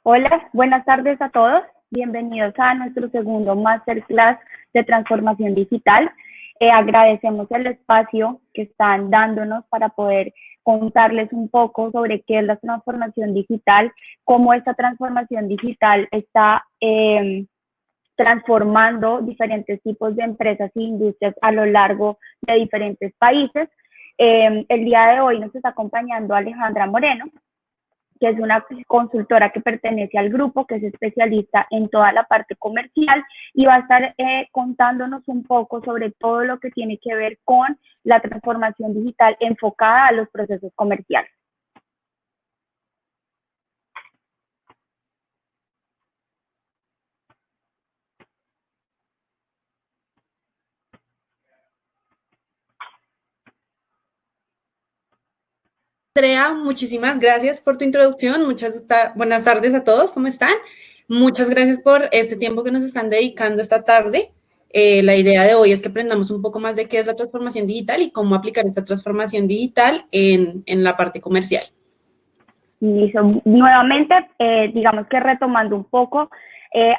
Hola, buenas tardes a todos. Bienvenidos a nuestro segundo Masterclass de Transformación Digital. Agradecemos el espacio que están dándonos para poder contarles un poco sobre qué es la transformación digital, cómo esta transformación digital está transformando diferentes tipos de empresas e industrias a lo largo de diferentes países. El día de hoy nos está acompañando Alejandra Moreno, que es una consultora que pertenece al grupo, que es especialista en toda la parte comercial y va a estar contándonos un poco sobre todo lo que tiene que ver con la transformación digital enfocada a los procesos comerciales. Andrea, muchísimas gracias por tu introducción. Buenas tardes a todos, ¿cómo están? Muchas gracias por este tiempo que nos están dedicando esta tarde. La idea de hoy es que aprendamos un poco más de qué es la transformación digital y cómo aplicar esta transformación digital en la parte comercial. Listo. Nuevamente, digamos que retomando un poco,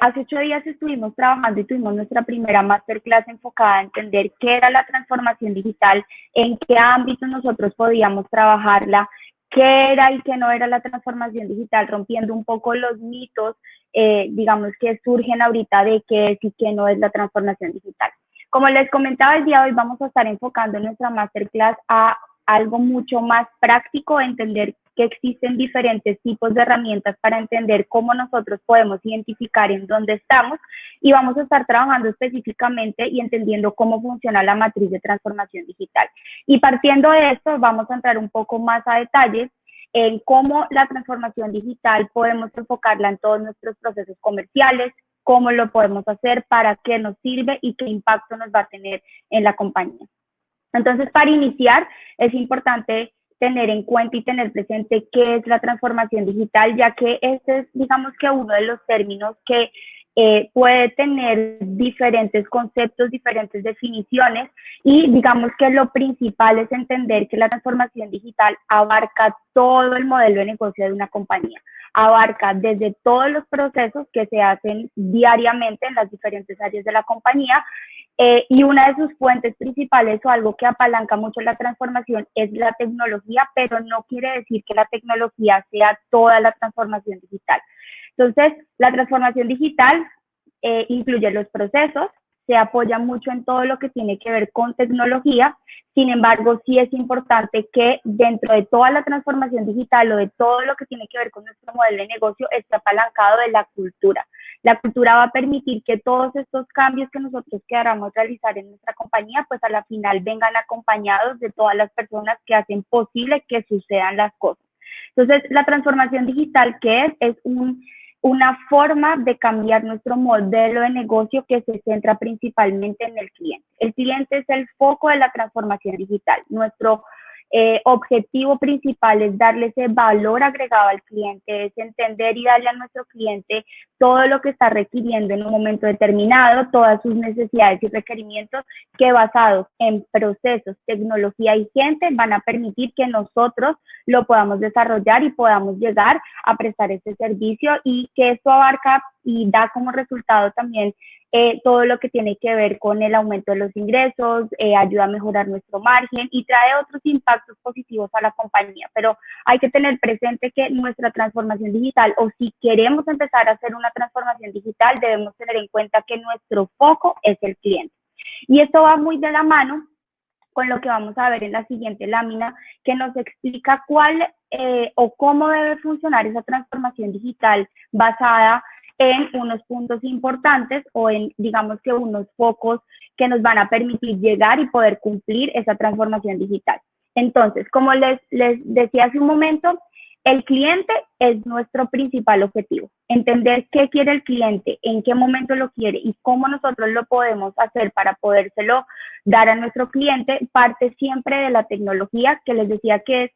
hace 8 días estuvimos trabajando y tuvimos nuestra primera masterclass enfocada a entender qué era la transformación digital, en qué ámbitos nosotros podíamos trabajarla, qué era y qué no era la transformación digital, rompiendo un poco los mitos, digamos, que surgen ahorita de qué es y qué no es la transformación digital. Como les comentaba, el día de hoy vamos a estar enfocando nuestra masterclass a algo mucho más práctico, entender que existen diferentes tipos de herramientas para entender cómo nosotros podemos identificar en dónde estamos y vamos a estar trabajando específicamente y entendiendo cómo funciona la matriz de transformación digital. Y partiendo de esto, vamos a entrar un poco más a detalles en cómo la transformación digital podemos enfocarla en todos nuestros procesos comerciales, cómo lo podemos hacer, para qué nos sirve y qué impacto nos va a tener en la compañía. Entonces, para iniciar, es importante tener en cuenta y tener presente qué es la transformación digital, ya que este es, digamos que uno de los términos que puede tener diferentes conceptos, diferentes definiciones, y digamos que lo principal es entender que la transformación digital abarca todo el modelo de negocio de una compañía, abarca desde todos los procesos que se hacen diariamente en las diferentes áreas de la compañía, y una de sus fuentes principales o algo que apalanca mucho la transformación es la tecnología, pero no quiere decir que la tecnología sea toda la transformación digital. Entonces, la transformación digital incluye los procesos, se apoya mucho en todo lo que tiene que ver con tecnología. Sin embargo, sí es importante que dentro de toda la transformación digital o de todo lo que tiene que ver con nuestro modelo de negocio esté apalancado de la cultura. La cultura va a permitir que todos estos cambios que nosotros queramos realizar en nuestra compañía, pues a la final vengan acompañados de todas las personas que hacen posible que sucedan las cosas. Entonces, la transformación digital, ¿qué es? Es una forma de cambiar nuestro modelo de negocio que se centra principalmente en el cliente. El cliente es el foco de la transformación digital. Nuestro objetivo principal es darle ese valor agregado al cliente, es entender y darle a nuestro cliente todo lo que está requiriendo en un momento determinado, todas sus necesidades y requerimientos que basados en procesos, tecnología y gente van a permitir que nosotros lo podamos desarrollar y podamos llegar a prestar este servicio, y que esto abarca y da como resultado también todo lo que tiene que ver con el aumento de los ingresos, ayuda a mejorar nuestro margen y trae otros impactos positivos a la compañía. Pero hay que tener presente que nuestra transformación digital, o si queremos empezar a hacer una transformación digital, debemos tener en cuenta que nuestro foco es el cliente. Y esto va muy de la mano con lo que vamos a ver en la siguiente lámina, que nos explica cuál o cómo debe funcionar esa transformación digital basada en unos puntos importantes o en, digamos que, unos focos que nos van a permitir llegar y poder cumplir esa transformación digital. Entonces, como les decía hace un momento, el cliente es nuestro principal objetivo. Entender qué quiere el cliente, en qué momento lo quiere y cómo nosotros lo podemos hacer para podérselo dar a nuestro cliente parte siempre de la tecnología, que les decía que es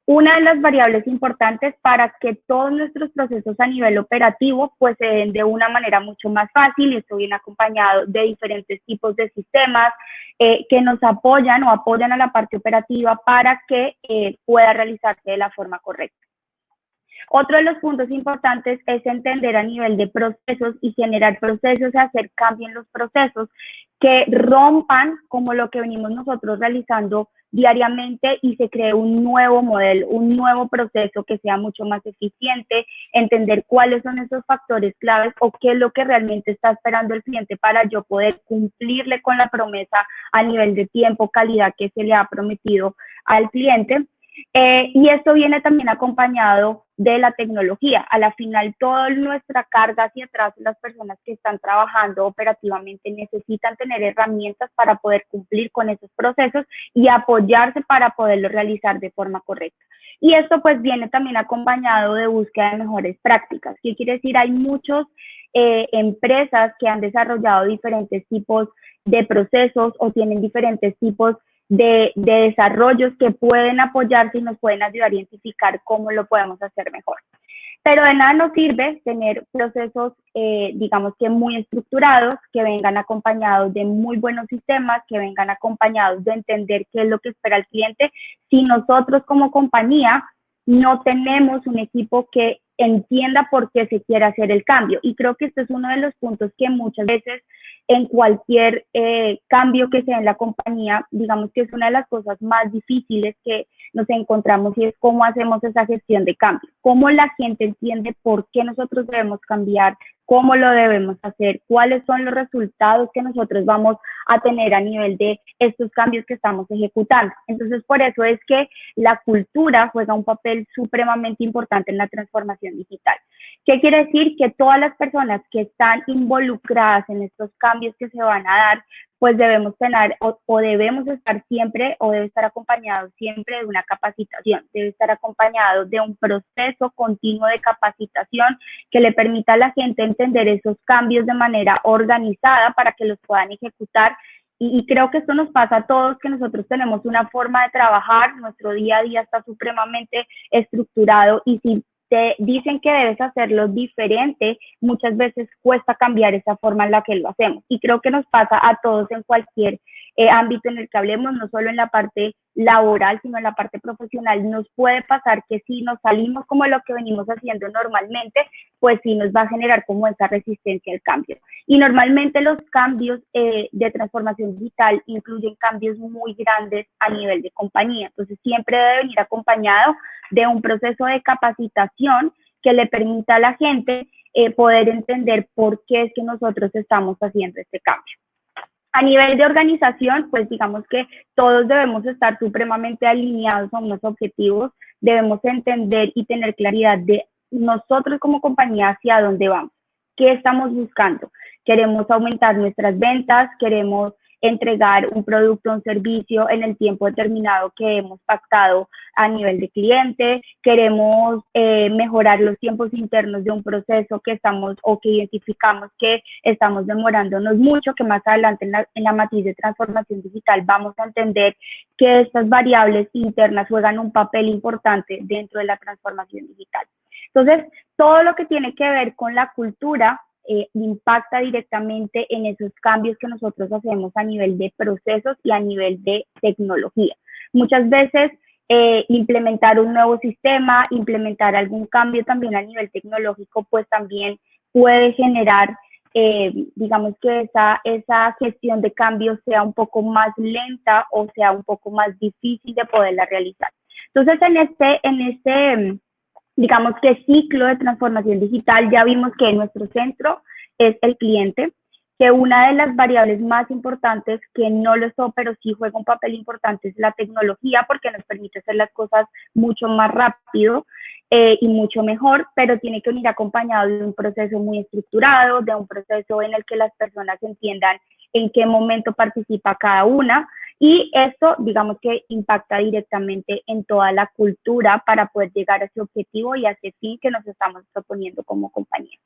una de las variables importantes para que todos nuestros procesos a nivel operativo pues se den de una manera mucho más fácil, y esto viene acompañado de diferentes tipos de sistemas que nos apoyan o apoyan a la parte operativa para que pueda realizarse de la forma correcta. Otro de los puntos importantes es entender a nivel de procesos y generar procesos y hacer cambio en los procesos que rompan como lo que venimos nosotros realizando diariamente y se cree un nuevo modelo, un nuevo proceso que sea mucho más eficiente, entender cuáles son esos factores claves o qué es lo que realmente está esperando el cliente para yo poder cumplirle con la promesa a nivel de tiempo, calidad que se le ha prometido al cliente. Y esto viene también acompañado de la tecnología. A la final, toda nuestra carga hacia atrás, las personas que están trabajando operativamente necesitan tener herramientas para poder cumplir con esos procesos y apoyarse para poderlo realizar de forma correcta. Y esto pues viene también acompañado de búsqueda de mejores prácticas. ¿Qué quiere decir? Hay muchas empresas que han desarrollado diferentes tipos de procesos o tienen diferentes tipos de desarrollos que pueden apoyarse y nos pueden ayudar a identificar cómo lo podemos hacer mejor. Pero de nada nos sirve tener procesos, digamos que muy estructurados, que vengan acompañados de muy buenos sistemas, que vengan acompañados de entender qué es lo que espera el cliente, si nosotros como compañía no tenemos un equipo que entienda por qué se quiere hacer el cambio. Y creo que este es uno de los puntos que muchas veces en cualquier cambio que sea en la compañía, digamos que es una de las cosas más difíciles que nos encontramos, y es cómo hacemos esa gestión de cambio, cómo la gente entiende por qué nosotros debemos cambiar, cómo lo debemos hacer, cuáles son los resultados que nosotros vamos a tener a nivel de estos cambios que estamos ejecutando. Entonces, por eso es que la cultura juega un papel supremamente importante en la transformación digital. ¿Qué quiere decir? Que todas las personas que están involucradas en estos cambios que se van a dar, pues debemos tener o debemos estar siempre o debe estar acompañado siempre de una capacitación, debe estar acompañado de un proceso continuo de capacitación que le permita a la gente entender esos cambios de manera organizada para que los puedan ejecutar. Y creo que esto nos pasa a todos, que nosotros tenemos una forma de trabajar, nuestro día a día está supremamente estructurado, y si te dicen que debes hacerlo diferente, muchas veces cuesta cambiar esa forma en la que lo hacemos. Y creo que nos pasa a todos en cualquier ámbito en el que hablemos, no solo en la parte laboral, sino en la parte profesional. Nos puede pasar que si nos salimos como lo que venimos haciendo normalmente, pues sí nos va a generar como esa resistencia al cambio. Y normalmente los cambios de transformación digital incluyen cambios muy grandes a nivel de compañía. Entonces siempre debe venir acompañado de un proceso de capacitación que le permita a la gente poder entender por qué es que nosotros estamos haciendo este cambio. A nivel de organización, pues digamos que todos debemos estar supremamente alineados a unos objetivos, debemos entender y tener claridad de nosotros como compañía hacia dónde vamos, qué estamos buscando. Queremos aumentar nuestras ventas, queremos entregar un producto o un servicio en el tiempo determinado que hemos pactado a nivel de cliente, queremos mejorar los tiempos internos de un proceso que estamos o que identificamos que estamos demorándonos mucho, que más adelante en la matriz de transformación digital vamos a entender que estas variables internas juegan un papel importante dentro de la transformación digital. Entonces, todo lo que tiene que ver con la cultura impacta directamente en esos cambios que nosotros hacemos a nivel de procesos y a nivel de tecnología. Muchas veces implementar un nuevo sistema, implementar algún cambio también a nivel tecnológico, pues también puede generar, digamos que esa gestión de cambios sea un poco más lenta o sea un poco más difícil de poderla realizar. Entonces, en este digamos que ciclo de transformación digital, ya vimos que nuestro centro es el cliente, que una de las variables más importantes, que no lo es todo, pero sí juega un papel importante, es la tecnología, porque nos permite hacer las cosas mucho más rápido y mucho mejor, pero tiene que venir acompañado de un proceso muy estructurado, de un proceso en el que las personas entiendan en qué momento participa cada una. Y esto, digamos que impacta directamente en toda la cultura para poder llegar a ese objetivo y a ese fin que nos estamos proponiendo como compañía.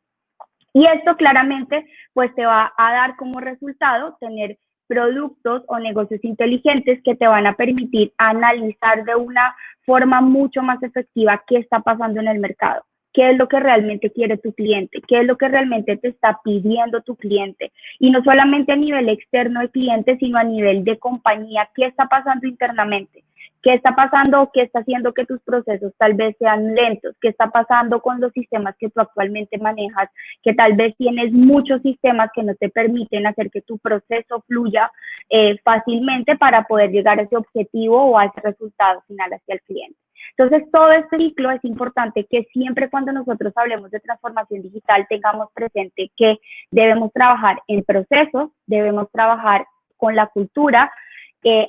Y esto claramente, pues te va a dar como resultado tener productos o negocios inteligentes que te van a permitir analizar de una forma mucho más efectiva qué está pasando en el mercado, qué es lo que realmente quiere tu cliente, qué es lo que realmente te está pidiendo tu cliente. Y no solamente a nivel externo de cliente, sino a nivel de compañía, qué está pasando internamente. ¿Qué está pasando o qué está haciendo que tus procesos tal vez sean lentos? ¿Qué está pasando con los sistemas que tú actualmente manejas? Que tal vez tienes muchos sistemas que no te permiten hacer que tu proceso fluya fácilmente para poder llegar a ese objetivo o a ese resultado final hacia el cliente. Entonces, todo este ciclo es importante que siempre cuando nosotros hablemos de transformación digital tengamos presente que debemos trabajar en procesos, debemos trabajar con la cultura,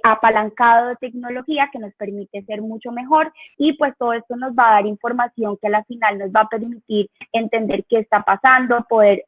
apalancado de tecnología que nos permite ser mucho mejor y pues todo esto nos va a dar información que a la final nos va a permitir entender qué está pasando, poder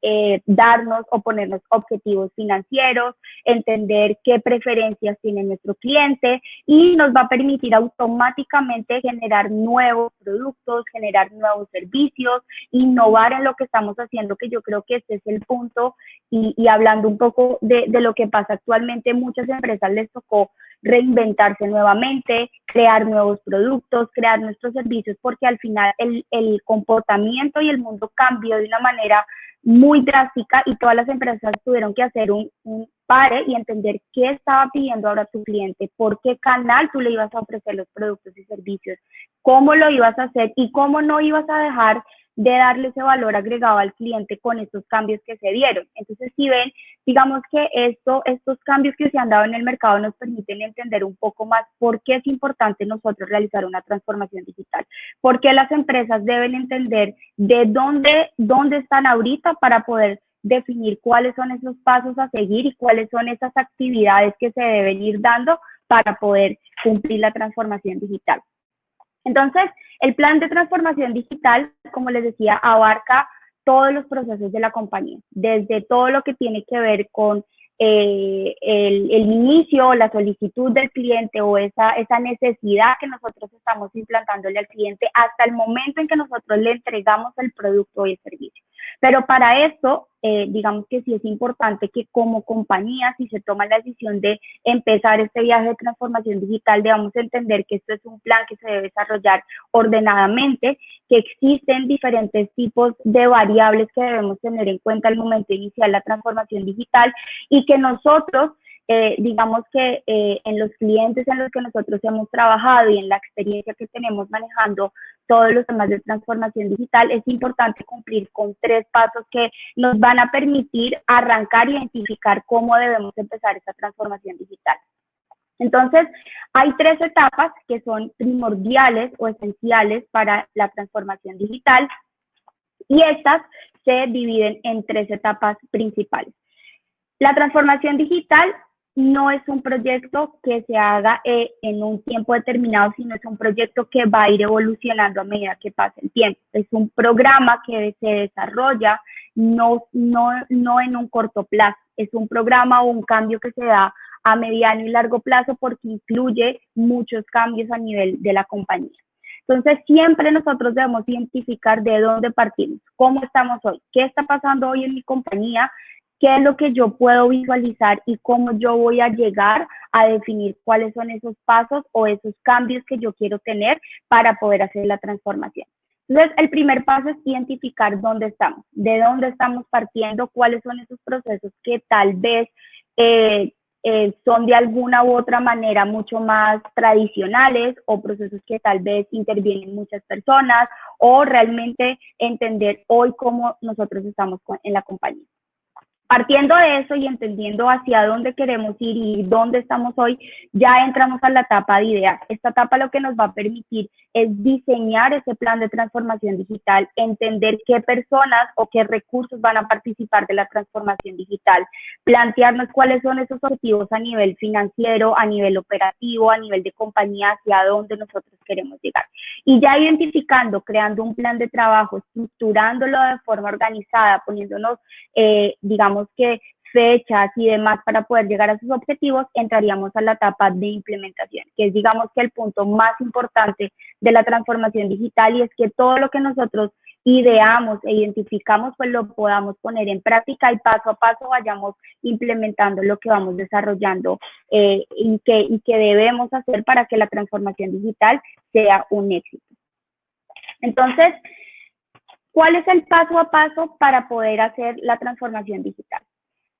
darnos o ponernos objetivos financieros, entender qué preferencias tiene nuestro cliente y nos va a permitir automáticamente generar nuevos productos, generar nuevos servicios, innovar en lo que estamos haciendo, que yo creo que este es el punto y hablando un poco de lo que pasa actualmente, muchas empresas les tocó reinventarse nuevamente, crear nuevos productos, crear nuestros servicios, porque al final el comportamiento y el mundo cambió de una manera muy drástica y todas las empresas tuvieron que hacer un pare y entender qué estaba pidiendo ahora tu cliente, por qué canal tú le ibas a ofrecer los productos y servicios, cómo lo ibas a hacer y cómo no ibas a dejar de darle ese valor agregado al cliente con estos cambios que se dieron. Entonces, si ven, digamos que estos cambios que se han dado en el mercado nos permiten entender un poco más por qué es importante nosotros realizar una transformación digital, por qué las empresas deben entender de dónde están ahorita para poder definir cuáles son esos pasos a seguir y cuáles son esas actividades que se deben ir dando para poder cumplir la transformación digital. Entonces, el plan de transformación digital, como les decía, abarca todos los procesos de la compañía, desde todo lo que tiene que ver con el inicio, la solicitud del cliente o esa necesidad que nosotros estamos implantándole al cliente hasta el momento en que nosotros le entregamos el producto o el servicio. Pero para eso, digamos que sí es importante que como compañía, si se toma la decisión de empezar este viaje de transformación digital, debamos entender que esto es un plan que se debe desarrollar ordenadamente, que existen diferentes tipos de variables que debemos tener en cuenta al momento de iniciar la transformación digital y que nosotros, digamos que en los clientes en los que nosotros hemos trabajado y en la experiencia que tenemos manejando todos los temas de transformación digital, es importante cumplir con 3 pasos que nos van a permitir arrancar y identificar cómo debemos empezar esa transformación digital. Entonces, hay 3 etapas que son primordiales o esenciales para la transformación digital y estas se dividen en 3 etapas principales. La transformación digital no es un proyecto que se haga en un tiempo determinado, sino es un proyecto que va a ir evolucionando a medida que pase el tiempo. Es un programa que se desarrolla no en un corto plazo, es un programa o un cambio que se da a mediano y largo plazo porque incluye muchos cambios a nivel de la compañía. Entonces, siempre nosotros debemos identificar de dónde partimos, cómo estamos hoy, qué está pasando hoy en mi compañía, qué es lo que yo puedo visualizar y cómo yo voy a llegar a definir cuáles son esos pasos o esos cambios que yo quiero tener para poder hacer la transformación. Entonces, el primer paso es identificar dónde estamos, de dónde estamos partiendo, cuáles son esos procesos que tal vez son de alguna u otra manera mucho más tradicionales o procesos que tal vez intervienen muchas personas o realmente entender hoy cómo nosotros estamos en la compañía. Partiendo de eso y entendiendo hacia dónde queremos ir y dónde estamos hoy, ya entramos a la etapa de idear. Esta etapa lo que nos va a permitir es diseñar ese plan de transformación digital, entender qué personas o qué recursos van a participar de la transformación digital, plantearnos cuáles son esos objetivos a nivel financiero, a nivel operativo, a nivel de compañía, hacia dónde nosotros queremos llegar. Y ya identificando, creando un plan de trabajo, estructurándolo de forma organizada, poniéndonos, digamos que fechas y demás para poder llegar a sus objetivos, entraríamos a la etapa de implementación, que es digamos que el punto más importante de la transformación digital y es que todo lo que nosotros ideamos e identificamos, pues lo podamos poner en práctica y paso a paso vayamos implementando lo que vamos desarrollando y que debemos hacer para que la transformación digital sea un éxito. Entonces, ¿cuál es el paso a paso para poder hacer la transformación digital?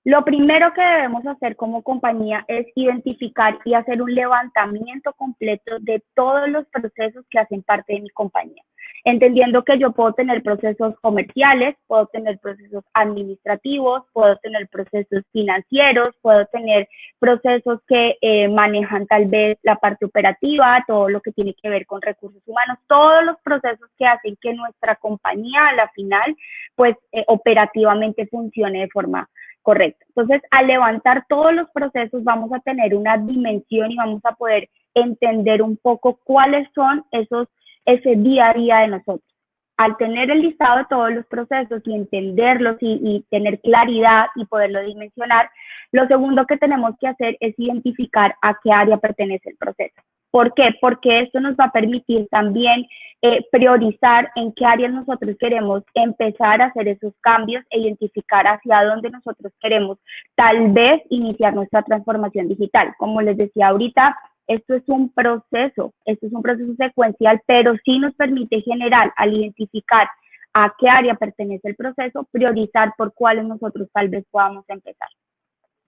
Lo primero que debemos hacer como compañía es identificar y hacer un levantamiento completo de todos los procesos que hacen parte de mi compañía, entendiendo que yo puedo tener procesos comerciales, puedo tener procesos administrativos, puedo tener procesos financieros, puedo tener procesos que manejan tal vez la parte operativa, todo lo que tiene que ver con recursos humanos, todos los procesos que hacen que nuestra compañía a la final pues operativamente funcione de forma correcto. Entonces, al levantar todos los procesos, vamos a tener una dimensión y vamos a poder entender un poco cuáles son ese día a día de nosotros. Al tener el listado de todos los procesos y entenderlos y tener claridad y poderlo dimensionar, lo segundo que tenemos que hacer es identificar a qué área pertenece el proceso. ¿Por qué? Porque esto nos va a permitir también priorizar en qué áreas nosotros queremos empezar a hacer esos cambios e identificar hacia dónde nosotros queremos tal vez iniciar nuestra transformación digital. Como les decía ahorita, esto es un proceso secuencial, pero sí nos permite generar, al identificar a qué área pertenece el proceso, priorizar por cuáles nosotros tal vez podamos empezar.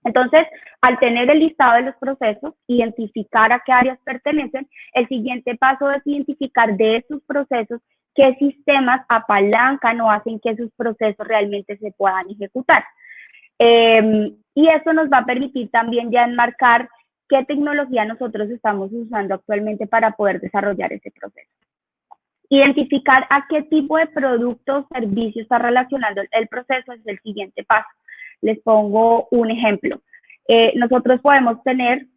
Entonces, al tener el listado de los procesos, identificar a qué áreas pertenecen, el siguiente paso es identificar de esos procesos qué sistemas apalancan o hacen que esos procesos realmente se puedan ejecutar. Y eso nos va a permitir también ya enmarcar qué tecnología nosotros estamos usando actualmente para poder desarrollar ese proceso. Identificar a qué tipo de producto o servicio está relacionando el proceso es el siguiente paso. Les pongo un ejemplo. Nosotros podemos tener,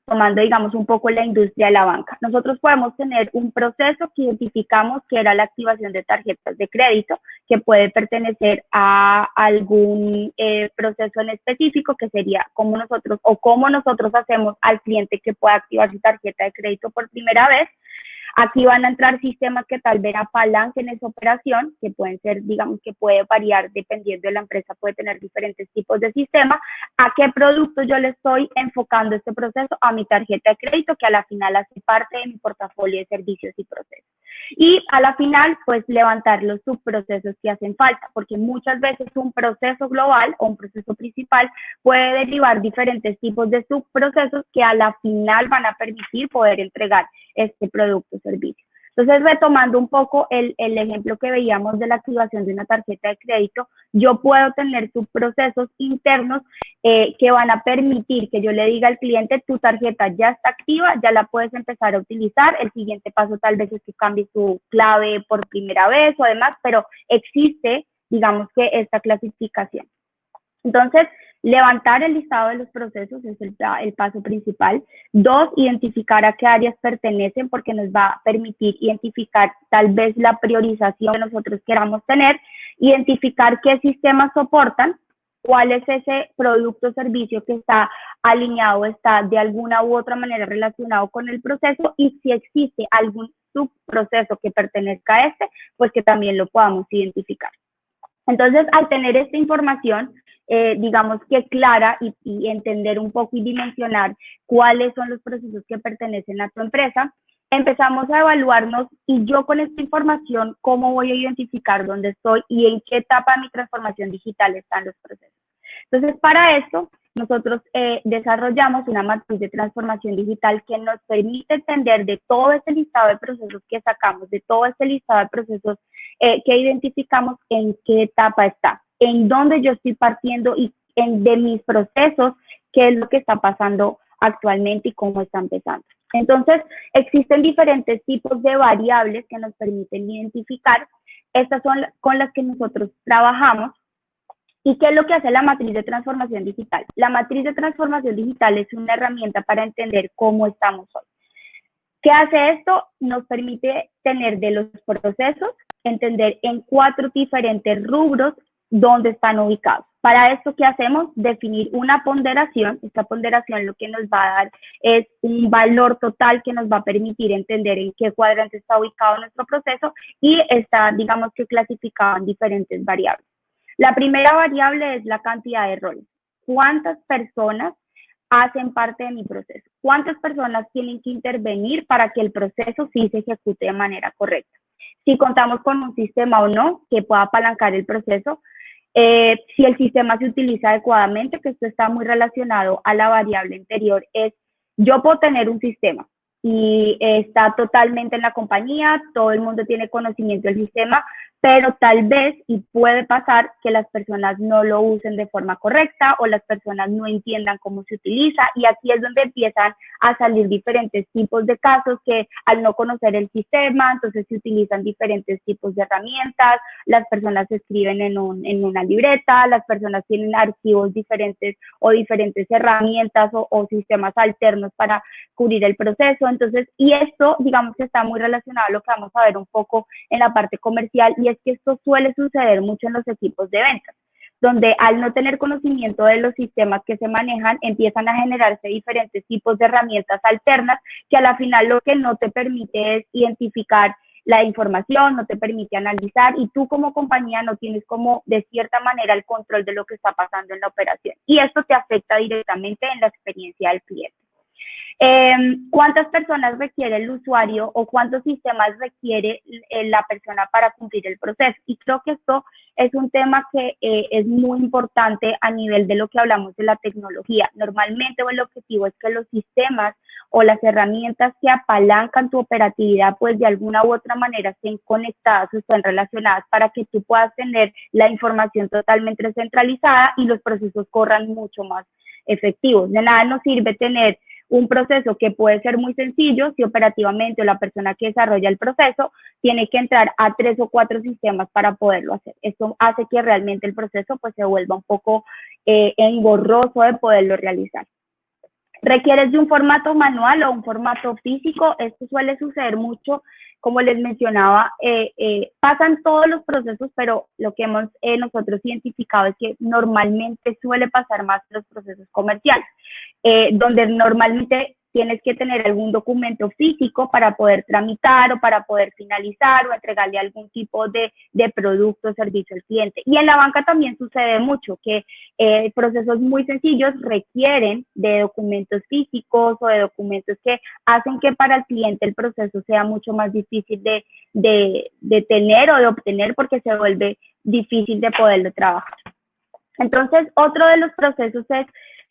tomando digamos un poco la industria de la banca, nosotros podemos tener un proceso que identificamos que era la activación de tarjetas de crédito, que puede pertenecer a algún proceso en específico, que sería cómo nosotros hacemos al cliente que pueda activar su tarjeta de crédito por primera vez. Aquí van a entrar sistemas que tal vez apalanquen esa operación, que pueden ser, digamos, que puede variar dependiendo de la empresa, puede tener diferentes tipos de sistemas. ¿A qué producto yo le estoy enfocando este proceso? A mi tarjeta de crédito, que a la final hace parte de mi portafolio de servicios y procesos. Y a la final, pues levantar los subprocesos que hacen falta, porque muchas veces un proceso global o un proceso principal puede derivar diferentes tipos de subprocesos que a la final van a permitir poder entregar este producto o servicio. Entonces, retomando un poco el ejemplo que veíamos de la activación de una tarjeta de crédito, yo puedo tener subprocesos internos que van a permitir que yo le diga al cliente, tu tarjeta ya está activa, ya la puedes empezar a utilizar. El siguiente paso tal vez es que cambies tu clave por primera vez o demás, pero existe, digamos que esta clasificación. Entonces, levantar el listado de los procesos es el paso principal. 2, identificar a qué áreas pertenecen, porque nos va a permitir identificar tal vez la priorización que nosotros queramos tener, identificar qué sistemas soportan, cuál es ese producto o servicio que está alineado, está de alguna u otra manera relacionado con el proceso, y si existe algún subproceso que pertenezca a este, pues que también lo podamos identificar. Entonces, al tener esta información, digamos que clara y entender un poco y dimensionar cuáles son los procesos que pertenecen a tu empresa, empezamos a evaluarnos y yo con esta información, cómo voy a identificar dónde estoy y en qué etapa de mi transformación digital están los procesos. Entonces, para esto, nosotros desarrollamos una matriz de transformación digital que nos permite entender de todo este listado de procesos que sacamos, de todo este listado de procesos que identificamos, en qué etapa está, en dónde yo estoy partiendo y de mis procesos, qué es lo que está pasando actualmente y cómo está empezando. Entonces, existen diferentes tipos de variables que nos permiten identificar. Estas son con las que nosotros trabajamos. ¿Y qué es lo que hace la matriz de transformación digital? La matriz de transformación digital es una herramienta para entender cómo estamos hoy. ¿Qué hace esto? Nos permite tener de los procesos, entender en 4 diferentes rubros dónde están ubicados. Para esto, ¿qué hacemos? Definir una ponderación. Esta ponderación lo que nos va a dar es un valor total que nos va a permitir entender en qué cuadrante está ubicado nuestro proceso y está, digamos que clasificado en diferentes variables. La primera variable es la cantidad de roles. ¿Cuántas personas hacen parte de mi proceso? ¿Cuántas personas tienen que intervenir para que el proceso sí se ejecute de manera correcta? Si contamos con un sistema o no que pueda apalancar el proceso, si el sistema se utiliza adecuadamente, que esto está muy relacionado a la variable anterior, es yo puedo tener un sistema y está totalmente en la compañía, todo el mundo tiene conocimiento del sistema, pero tal vez, y puede pasar, que las personas no lo usen de forma correcta o las personas no entiendan cómo se utiliza, y aquí es donde empiezan a salir diferentes tipos de casos que al no conocer el sistema, entonces se utilizan diferentes tipos de herramientas, las personas escriben en una libreta, las personas tienen archivos diferentes o diferentes herramientas o sistemas alternos para cubrir el proceso. Entonces, y esto, digamos que está muy relacionado a lo que vamos a ver un poco en la parte comercial, y es que esto suele suceder mucho en los equipos de ventas, donde al no tener conocimiento de los sistemas que se manejan, empiezan a generarse diferentes tipos de herramientas alternas que a la final lo que no te permite es identificar la información, no te permite analizar, y tú como compañía no tienes como de cierta manera el control de lo que está pasando en la operación, y esto te afecta directamente en la experiencia del cliente. ¿Cuántas personas requiere el usuario o cuántos sistemas requiere la persona para cumplir el proceso? Y creo que esto es un tema que es muy importante a nivel de lo que hablamos de la tecnología. Normalmente el objetivo es que los sistemas o las herramientas que apalancan tu operatividad, pues de alguna u otra manera estén conectadas o estén relacionadas para que tú puedas tener la información totalmente centralizada y los procesos corran mucho más efectivos. De nada nos sirve tener un proceso que puede ser muy sencillo si operativamente la persona que desarrolla el proceso tiene que entrar a 3 o 4 sistemas para poderlo hacer. Esto hace que realmente el proceso pues se vuelva un poco engorroso de poderlo realizar. ¿Requieres de un formato manual o un formato físico? Esto suele suceder mucho, como les mencionaba, pasan todos los procesos, pero lo que hemos nosotros identificado es que normalmente suele pasar más los procesos comerciales, donde normalmente tienes que tener algún documento físico para poder tramitar o para poder finalizar o entregarle algún tipo de producto o servicio al cliente. Y en la banca también sucede mucho que procesos muy sencillos requieren de documentos físicos o de documentos que hacen que para el cliente el proceso sea mucho más difícil de tener o de obtener, porque se vuelve difícil de poderlo trabajar. Entonces, otro de los procesos es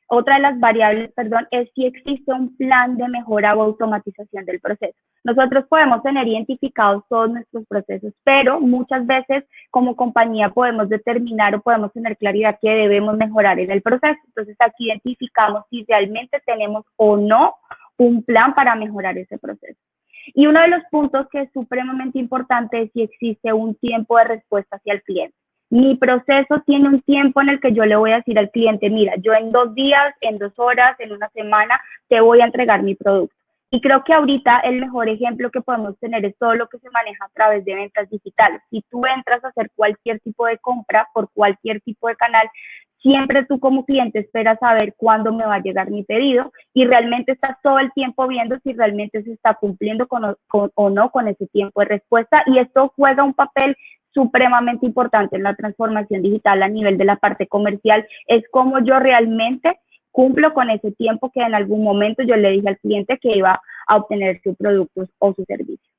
otra de las variables, es si existe un plan de mejora o automatización del proceso. Nosotros podemos tener identificados todos nuestros procesos, pero muchas veces como compañía podemos determinar o podemos tener claridad que debemos mejorar en el proceso. Entonces aquí identificamos si realmente tenemos o no un plan para mejorar ese proceso. Y uno de los puntos que es supremamente importante es si existe un tiempo de respuesta hacia el cliente. Mi proceso tiene un tiempo en el que yo le voy a decir al cliente, mira, yo en 2 días, en 2 horas, en una semana, te voy a entregar mi producto. Y creo que ahorita el mejor ejemplo que podemos tener es todo lo que se maneja a través de ventas digitales. Si tú entras a hacer cualquier tipo de compra por cualquier tipo de canal, siempre tú como cliente esperas saber cuándo me va a llegar mi pedido, y realmente estás todo el tiempo viendo si realmente se está cumpliendo o no con ese tiempo de respuesta, y esto juega un papel supremamente importante en la transformación digital a nivel de la parte comercial. Es como yo realmente cumplo con ese tiempo que en algún momento yo le dije al cliente que iba a obtener sus productos o sus servicios.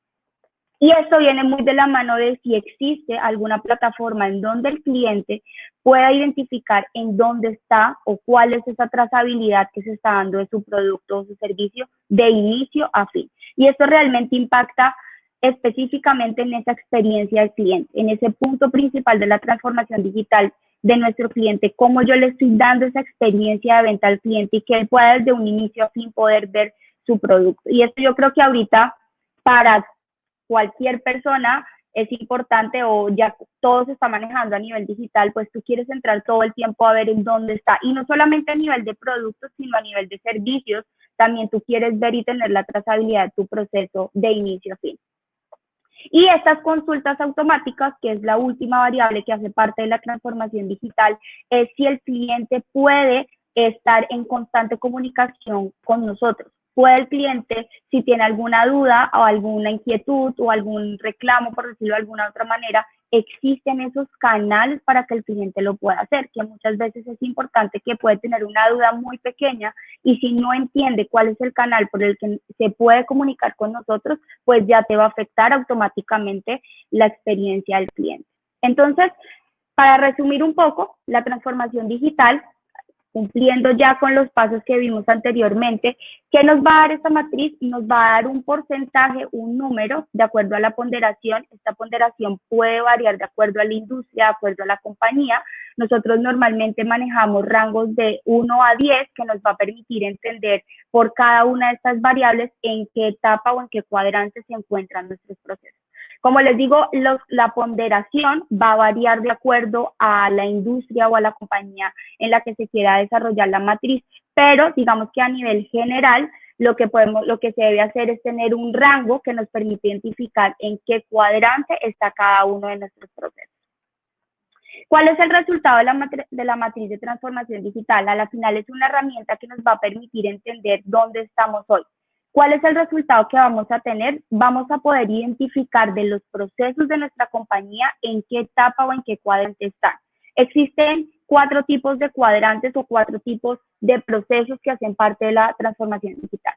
Y esto viene muy de la mano de si existe alguna plataforma en donde el cliente pueda identificar en dónde está o cuál es esa trazabilidad que se está dando de su producto o su servicio de inicio a fin. Y esto realmente impacta específicamente en esa experiencia del cliente, en ese punto principal de la transformación digital de nuestro cliente, cómo yo le estoy dando esa experiencia de venta al cliente y que él pueda desde un inicio a fin poder ver su producto. Y esto yo creo que ahorita para cualquier persona es importante, o ya todo se está manejando a nivel digital, pues tú quieres entrar todo el tiempo a ver en dónde está, y no solamente a nivel de productos, sino a nivel de servicios, también tú quieres ver y tener la trazabilidad de tu proceso de inicio a fin. Y estas consultas automáticas, que es la última variable que hace parte de la transformación digital, es si el cliente puede estar en constante comunicación con nosotros. Puede el cliente, si tiene alguna duda o alguna inquietud o algún reclamo, por decirlo de alguna otra manera, existen esos canales para que el cliente lo pueda hacer, que muchas veces es importante, que puede tener una duda muy pequeña y si no entiende cuál es el canal por el que se puede comunicar con nosotros, pues ya te va a afectar automáticamente la experiencia del cliente. Entonces, para resumir un poco, la transformación digital, cumpliendo ya con los pasos que vimos anteriormente, ¿qué nos va a dar esta matriz? Nos va a dar un porcentaje, un número, de acuerdo a la ponderación. Esta ponderación puede variar de acuerdo a la industria, de acuerdo a la compañía. Nosotros normalmente manejamos rangos de 1 a 10, que nos va a permitir entender por cada una de estas variables en qué etapa o en qué cuadrante se encuentran nuestros procesos. Como les digo, la ponderación va a variar de acuerdo a la industria o a la compañía en la que se quiera desarrollar la matriz, pero digamos que a nivel general lo que se debe hacer es tener un rango que nos permite identificar en qué cuadrante está cada uno de nuestros procesos. ¿Cuál es el resultado de la matriz de transformación digital? A la final es una herramienta que nos va a permitir entender dónde estamos hoy. ¿Cuál es el resultado que vamos a tener? Vamos a poder identificar de los procesos de nuestra compañía en qué etapa o en qué cuadrante están. Existen 4 tipos de cuadrantes o 4 tipos de procesos que hacen parte de la transformación digital.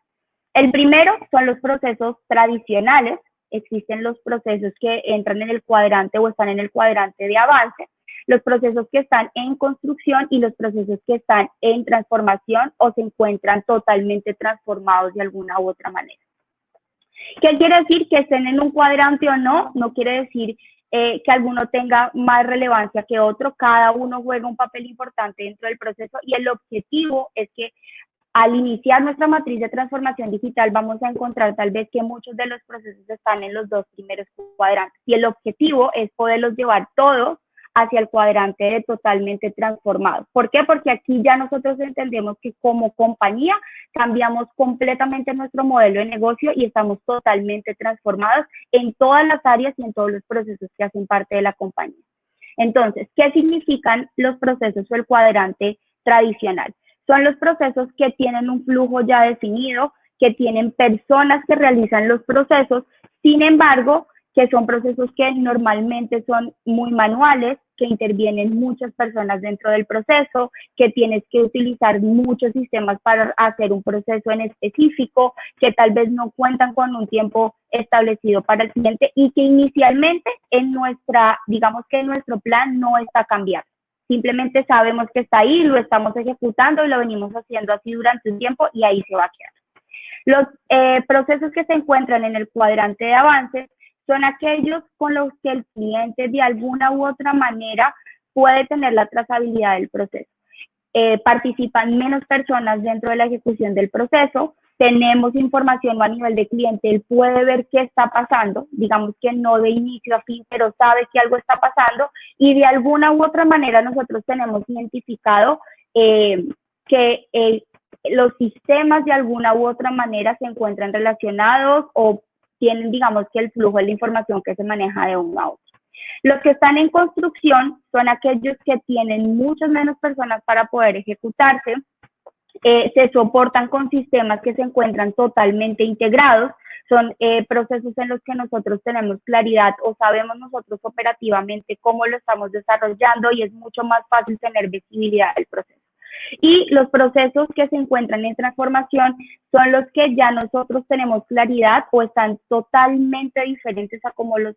El primero son los procesos tradicionales. Existen los procesos que entran en el cuadrante o están en el cuadrante de avance, los procesos que están en construcción y los procesos que están en transformación o se encuentran totalmente transformados de alguna u otra manera. ¿Qué quiere decir? Que estén en un cuadrante o no, no quiere decir que alguno tenga más relevancia que otro, cada uno juega un papel importante dentro del proceso y el objetivo es que al iniciar nuestra matriz de transformación digital vamos a encontrar tal vez que muchos de los procesos están en los 2 primeros cuadrantes y el objetivo es poderlos llevar todos hacia el cuadrante de totalmente transformado. ¿Por qué? Porque aquí ya nosotros entendemos que como compañía cambiamos completamente nuestro modelo de negocio y estamos totalmente transformados en todas las áreas y en todos los procesos que hacen parte de la compañía. Entonces, ¿qué significan los procesos o el cuadrante tradicional? Son los procesos que tienen un flujo ya definido, que tienen personas que realizan los procesos, sin embargo, que son procesos que normalmente son muy manuales, que intervienen muchas personas dentro del proceso, que tienes que utilizar muchos sistemas para hacer un proceso en específico, que tal vez no cuentan con un tiempo establecido para el cliente y que inicialmente digamos que en nuestro plan no está cambiando. Simplemente sabemos que está ahí, lo estamos ejecutando y lo venimos haciendo así durante un tiempo y ahí se va a quedar. Los procesos que se encuentran en el cuadrante de avance son aquellos con los que el cliente de alguna u otra manera puede tener la trazabilidad del proceso. Participan menos personas dentro de la ejecución del proceso, tenemos información a nivel de cliente, él puede ver qué está pasando, digamos que no de inicio a fin, pero sabe que algo está pasando y de alguna u otra manera nosotros tenemos identificado que los sistemas de alguna u otra manera se encuentran relacionados o tienen, digamos, que el flujo de la información que se maneja de uno a otro. Los que están en construcción son aquellos que tienen muchas menos personas para poder ejecutarse, se soportan con sistemas que se encuentran totalmente integrados, son procesos en los que nosotros tenemos claridad o sabemos nosotros operativamente cómo lo estamos desarrollando y es mucho más fácil tener visibilidad del proceso. Y los procesos que se encuentran en transformación son los que ya nosotros tenemos claridad o están totalmente diferentes a como los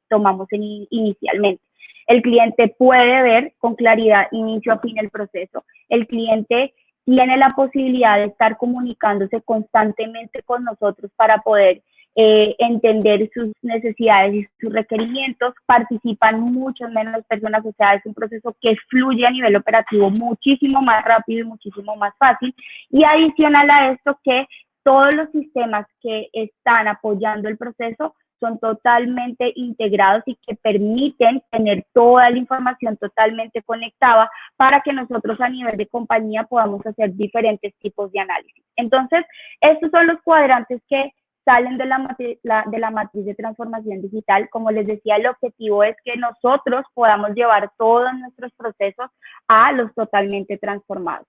tomamos inicialmente. El cliente puede ver con claridad inicio a fin el proceso. El cliente tiene la posibilidad de estar comunicándose constantemente con nosotros para poder entender sus necesidades y sus requerimientos, participan muchas menos personas, o sea, es un proceso que fluye a nivel operativo muchísimo más rápido y muchísimo más fácil, y adicional a esto que todos los sistemas que están apoyando el proceso son totalmente integrados y que permiten tener toda la información totalmente conectada para que nosotros a nivel de compañía podamos hacer diferentes tipos de análisis. Entonces, estos son los cuadrantes que salen de la matriz de transformación digital. Como les decía, el objetivo es que nosotros podamos llevar todos nuestros procesos a los totalmente transformados.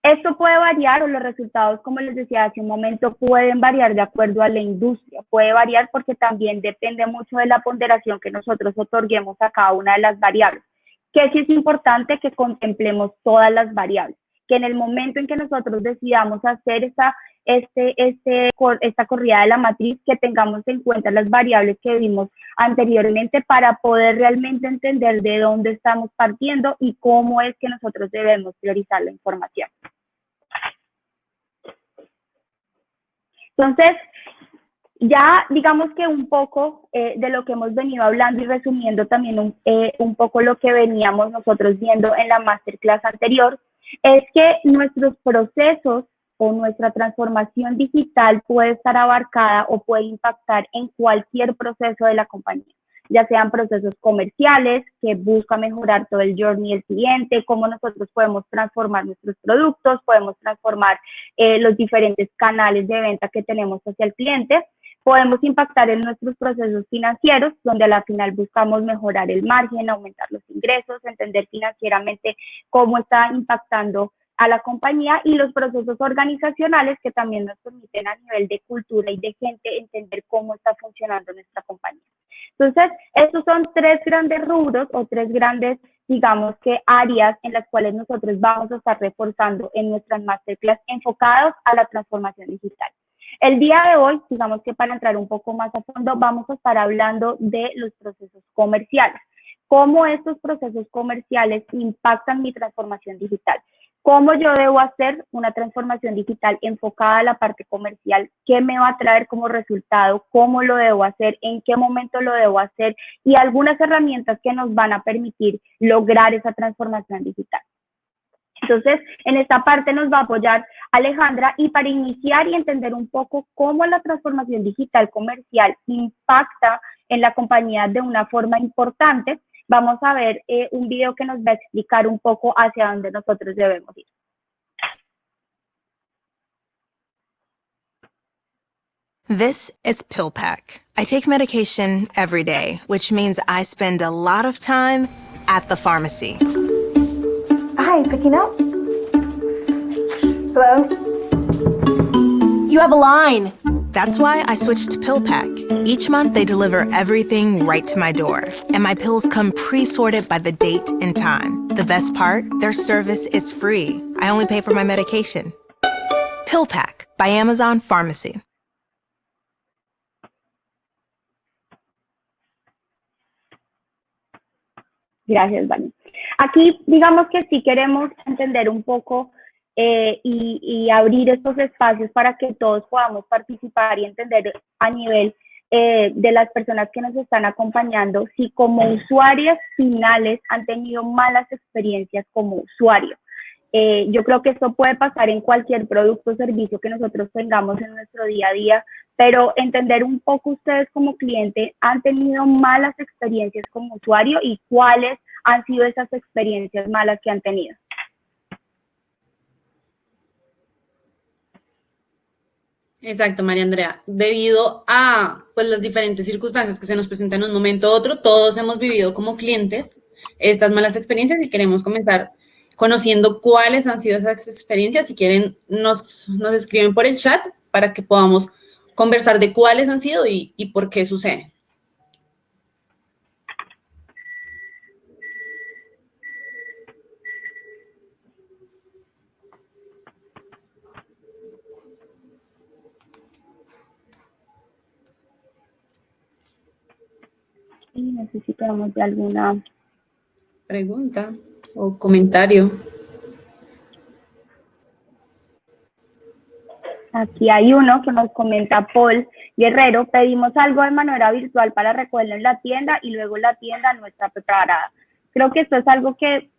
Esto puede variar, o los resultados, como les decía hace un momento, pueden variar de acuerdo a la industria. Puede variar porque también depende mucho de la ponderación que nosotros otorguemos a cada una de las variables. Que sí es importante que contemplemos todas las variables, que en el momento en que nosotros decidamos hacer esta corrida de la matriz, que tengamos en cuenta las variables que vimos anteriormente para poder realmente entender de dónde estamos partiendo y cómo es que nosotros debemos priorizar la información. Entonces, ya digamos que un poco de lo que hemos venido hablando y resumiendo también un poco lo que veníamos nosotros viendo en la masterclass anterior, es que nuestros procesos o nuestra transformación digital puede estar abarcada o puede impactar en cualquier proceso de la compañía, ya sean procesos comerciales, que busca mejorar todo el journey del cliente, cómo nosotros podemos transformar nuestros productos, podemos transformar los diferentes canales de venta que tenemos hacia el cliente. Podemos impactar en nuestros procesos financieros, donde a la final buscamos mejorar el margen, aumentar los ingresos, entender financieramente cómo está impactando a la compañía, y los procesos organizacionales, que también nos permiten a nivel de cultura y de gente entender cómo está funcionando nuestra compañía. Entonces, estos son tres grandes rubros o tres grandes, digamos que áreas en las cuales nosotros vamos a estar reforzando en nuestras masterclass enfocados a la transformación digital. El día de hoy, digamos que para entrar un poco más a fondo, vamos a estar hablando de los procesos comerciales. Cómo estos procesos comerciales impactan mi transformación digital. Cómo yo debo hacer una transformación digital enfocada a la parte comercial. Qué me va a traer como resultado. Cómo lo debo hacer. En qué momento lo debo hacer. Y algunas herramientas que nos van a permitir lograr esa transformación digital. Entonces, en esta parte nos va a apoyar Alejandra, y para iniciar y entender un poco cómo la transformación digital comercial impacta en la compañía de una forma importante, vamos a ver un video que nos va a explicar un poco hacia dónde nosotros debemos ir. This is PillPack. I take medication every day, which means I spend a lot of time at the pharmacy. Hi, picking up? Hello? You have a line. That's why I switched to PillPack. Each month they deliver everything right to my door, and my pills come pre-sorted by the date and time. The best part? Their service is free. I only pay for my medication. PillPack by Amazon Pharmacy. Gracias, Vani. Aquí, digamos que sí queremos entender un poco y abrir estos espacios para que todos podamos participar y entender a nivel de las personas que nos están acompañando, si como usuarios finales han tenido malas experiencias como usuario. Yo creo que esto puede pasar en cualquier producto o servicio que nosotros tengamos en nuestro día a día, pero entender un poco ustedes como cliente, ¿han tenido malas experiencias como usuario y cuáles han sido esas experiencias malas que han tenido? Exacto, María Andrea. Debido a pues, las diferentes circunstancias que se nos presentan en un momento u otro, todos hemos vivido como clientes estas malas experiencias y queremos comenzar conociendo cuáles han sido esas experiencias. Si quieren, nos escriben por el chat para que podamos conversar de cuáles han sido y por qué suceden. Y necesitamos de alguna pregunta o comentario. Aquí hay uno que nos comenta Paul Guerrero: pedimos algo de manera virtual para recogerlo en la tienda y luego la tienda no está preparada. Creo que esto es algo que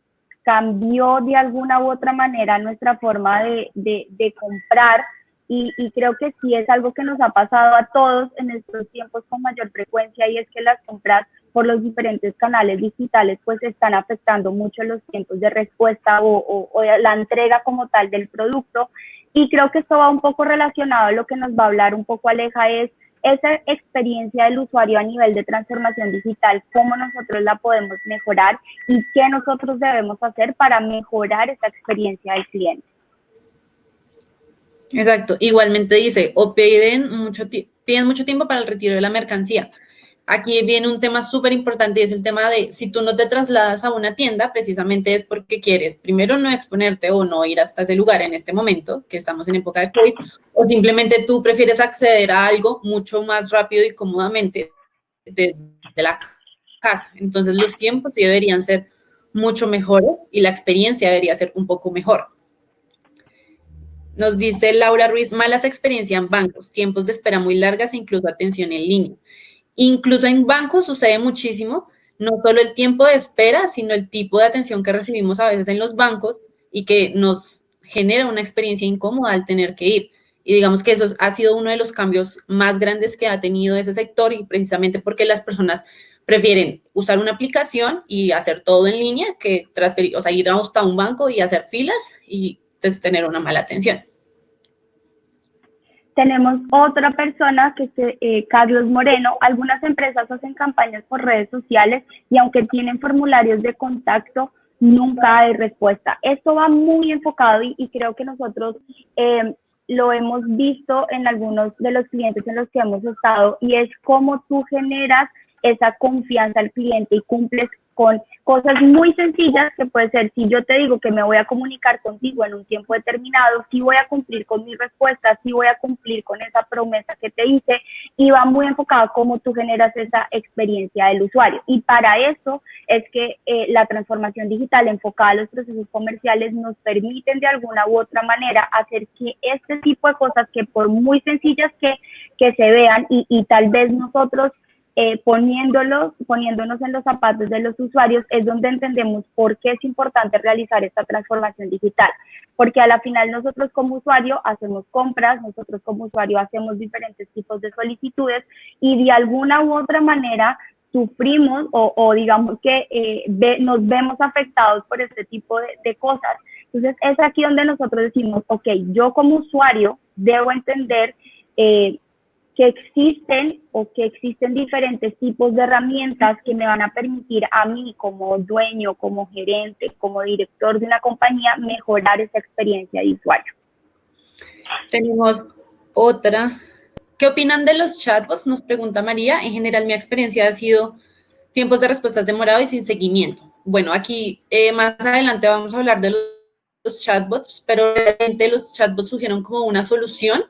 cambió de alguna u otra manera nuestra forma de comprar y creo que sí es algo que nos ha pasado a todos en estos tiempos con mayor frecuencia, y es que las compras por los diferentes canales digitales pues están afectando mucho los tiempos de respuesta o la entrega como tal del producto. Y creo que esto va un poco relacionado a lo que nos va a hablar un poco Aleja, es esa experiencia del usuario a nivel de transformación digital, cómo nosotros la podemos mejorar y qué nosotros debemos hacer para mejorar esa experiencia del cliente. Exacto. Igualmente dice, o piden mucho tiempo para el retiro de la mercancía. Aquí viene un tema súper importante y es el tema de si tú no te trasladas a una tienda, precisamente es porque quieres primero no exponerte o no ir hasta ese lugar en este momento, que estamos en época de COVID, o simplemente tú prefieres acceder a algo mucho más rápido y cómodamente desde la casa. Entonces los tiempos sí deberían ser mucho mejores y la experiencia debería ser un poco mejor. Nos dice Laura Ruiz, malas experiencias en bancos, tiempos de espera muy largas e incluso atención en línea. Incluso en bancos sucede muchísimo, no solo el tiempo de espera, sino el tipo de atención que recibimos a veces en los bancos y que nos genera una experiencia incómoda al tener que ir. Y digamos que eso ha sido uno de los cambios más grandes que ha tenido ese sector y precisamente porque las personas prefieren usar una aplicación y hacer todo en línea que transferir, o sea, ir hasta un banco y hacer filas y pues, tener una mala atención. Tenemos otra persona que es Carlos Moreno. Algunas empresas hacen campañas por redes sociales y aunque tienen formularios de contacto, nunca hay respuesta. Esto va muy enfocado y creo que nosotros lo hemos visto en algunos de los clientes en los que hemos estado y es cómo tú generas esa confianza al cliente y cumples con cosas muy sencillas que puede ser, si yo te digo que me voy a comunicar contigo en un tiempo determinado, sí voy a cumplir con mi respuesta, sí voy a cumplir con esa promesa que te hice y va muy enfocado a cómo tú generas esa experiencia del usuario. Y para eso es que la transformación digital enfocada a los procesos comerciales nos permiten de alguna u otra manera hacer que este tipo de cosas que por muy sencillas que se vean y tal vez nosotros poniéndonos en los zapatos de los usuarios es donde entendemos por qué es importante realizar esta transformación digital, porque a la final nosotros como usuario hacemos compras, nosotros como usuario hacemos diferentes tipos de solicitudes y de alguna u otra manera sufrimos o digamos que nos vemos afectados por este tipo de cosas. Entonces es aquí donde nosotros decimos, ok, yo como usuario debo entender que existen diferentes tipos de herramientas que me van a permitir a mí como dueño, como gerente, como director de una compañía, mejorar esa experiencia de usuario. Tenemos otra. ¿Qué opinan de los chatbots? Nos pregunta María. En general, mi experiencia ha sido tiempos de respuestas demorados y sin seguimiento. Bueno, aquí más adelante vamos a hablar de los chatbots, pero realmente los chatbots surgieron como una solución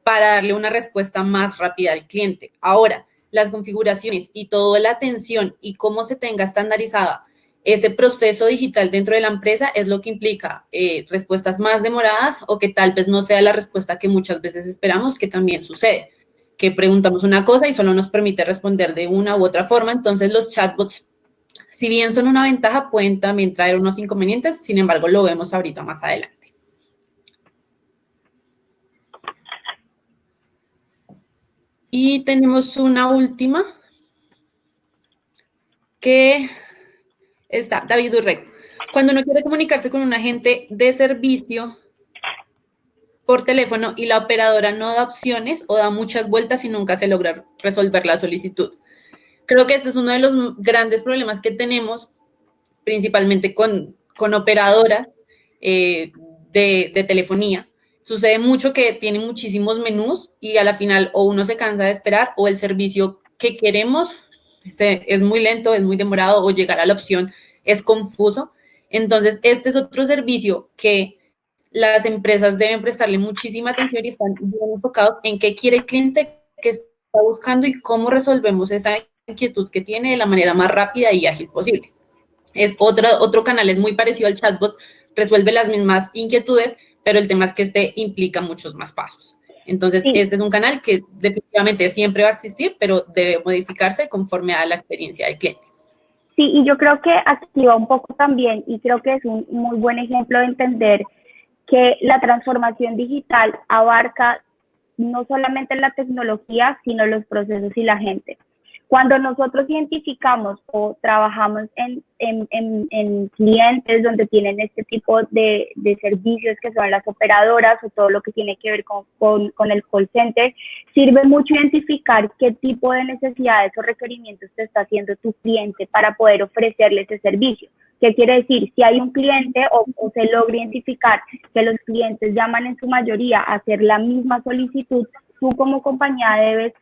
para darle una respuesta más rápida al cliente. Ahora, las configuraciones y toda la atención y cómo se tenga estandarizada ese proceso digital dentro de la empresa es lo que implica respuestas más demoradas o que tal vez no sea la respuesta que muchas veces esperamos, que también sucede, que preguntamos una cosa y solo nos permite responder de una u otra forma. Entonces, los chatbots, si bien son una ventaja, pueden también traer unos inconvenientes, sin embargo, lo vemos ahorita más adelante. Y tenemos una última que está David Urrego. Cuando uno quiere comunicarse con un agente de servicio por teléfono y la operadora no da opciones o da muchas vueltas y nunca se logra resolver la solicitud. Creo que este es uno de los grandes problemas que tenemos, principalmente con operadoras de telefonía. Sucede mucho que tienen muchísimos menús y a la final o uno se cansa de esperar o el servicio que queremos es muy lento, es muy demorado o llegar a la opción es confuso. Entonces, este es otro servicio que las empresas deben prestarle muchísima atención y están bien enfocados en qué quiere el cliente, qué está buscando y cómo resolvemos esa inquietud que tiene de la manera más rápida y ágil posible. Es otro canal, es muy parecido al chatbot, resuelve las mismas inquietudes, pero el tema es que este implica muchos más pasos. Entonces, sí, este es un canal que definitivamente siempre va a existir, pero debe modificarse conforme a la experiencia del cliente. Sí, y yo creo que aquí va un poco también, y creo que es un muy buen ejemplo de entender que la transformación digital abarca no solamente la tecnología, sino los procesos y la gente. Cuando nosotros identificamos o trabajamos en clientes donde tienen este tipo de servicios que son las operadoras o todo lo que tiene que ver con el call center, sirve mucho identificar qué tipo de necesidades o requerimientos te está haciendo tu cliente para poder ofrecerle ese servicio. ¿Qué quiere decir? Si hay un cliente o se logra identificar que los clientes llaman en su mayoría a hacer la misma solicitud, tú como compañía debes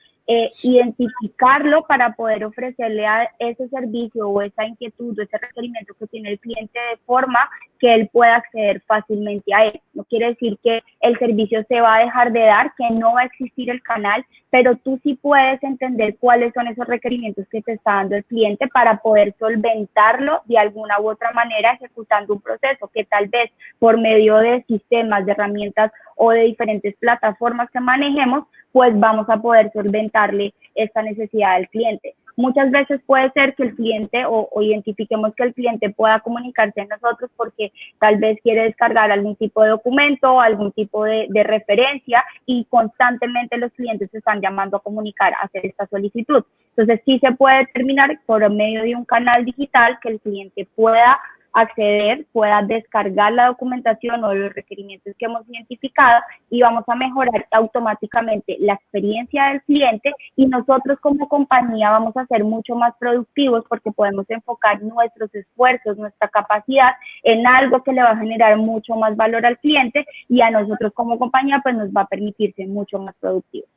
identificarlo para poder ofrecerle a ese servicio o esa inquietud o ese requerimiento que tiene el cliente de forma que él pueda acceder fácilmente a él. No quiere decir que el servicio se va a dejar de dar, que no va a existir el canal, pero tú sí puedes entender cuáles son esos requerimientos que te está dando el cliente para poder solventarlo de alguna u otra manera ejecutando un proceso que tal vez por medio de sistemas, de herramientas o de diferentes plataformas que manejemos, pues vamos a poder solventarle esta necesidad del cliente. Muchas veces puede ser que el cliente o identifiquemos que el cliente pueda comunicarse a nosotros porque tal vez quiere descargar algún tipo de documento, algún tipo de referencia y constantemente los clientes se están llamando a comunicar, a hacer esta solicitud. Entonces sí se puede determinar por medio de un canal digital que el cliente pueda acceder, pueda descargar la documentación o los requerimientos que hemos identificado y vamos a mejorar automáticamente la experiencia del cliente y nosotros como compañía vamos a ser mucho más productivos porque podemos enfocar nuestros esfuerzos, nuestra capacidad en algo que le va a generar mucho más valor al cliente y a nosotros como compañía pues nos va a permitir ser mucho más productivos.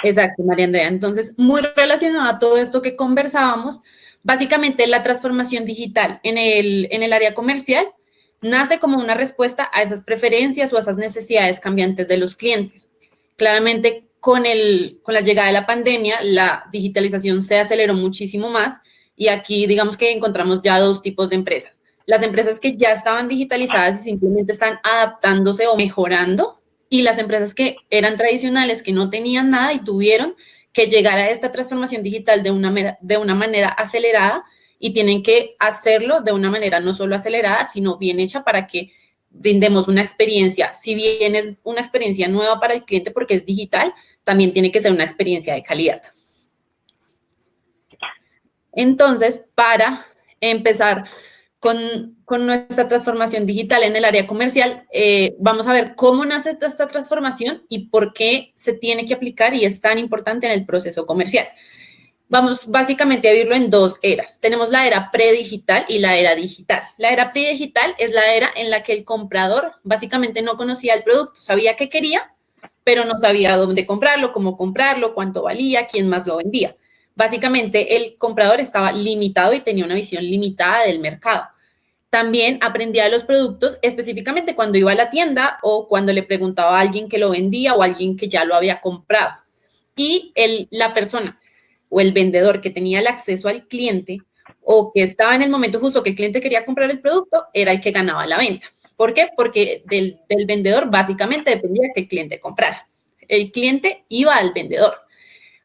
Exacto, María Andrea. Entonces, muy relacionado a todo esto que conversábamos, básicamente la transformación digital en el área comercial nace como una respuesta a esas preferencias o a esas necesidades cambiantes de los clientes. Claramente, con la llegada de la pandemia, la digitalización se aceleró muchísimo más y aquí digamos que encontramos ya dos tipos de empresas. Las empresas que ya estaban digitalizadas y simplemente están adaptándose o mejorando y las empresas que eran tradicionales, que no tenían nada y tuvieron que llegar a esta transformación digital de una manera acelerada y tienen que hacerlo de una manera no solo acelerada, sino bien hecha para que brindemos una experiencia. Si bien es una experiencia nueva para el cliente porque es digital, también tiene que ser una experiencia de calidad. Entonces, para empezar con nuestra transformación digital en el área comercial, vamos a ver cómo nace esta transformación y por qué se tiene que aplicar y es tan importante en el proceso comercial. Vamos básicamente a dividirlo en dos eras. Tenemos la era predigital y la era digital. La era predigital es la era en la que el comprador básicamente no conocía el producto, sabía qué quería, pero no sabía dónde comprarlo, cómo comprarlo, cuánto valía, quién más lo vendía. Básicamente el comprador estaba limitado y tenía una visión limitada del mercado. También aprendía de los productos específicamente cuando iba a la tienda o cuando le preguntaba a alguien que lo vendía o a alguien que ya lo había comprado. Y la persona o el vendedor que tenía el acceso al cliente o que estaba en el momento justo que el cliente quería comprar el producto era el que ganaba la venta. ¿Por qué? Porque del vendedor básicamente dependía que el cliente comprara. El cliente iba al vendedor.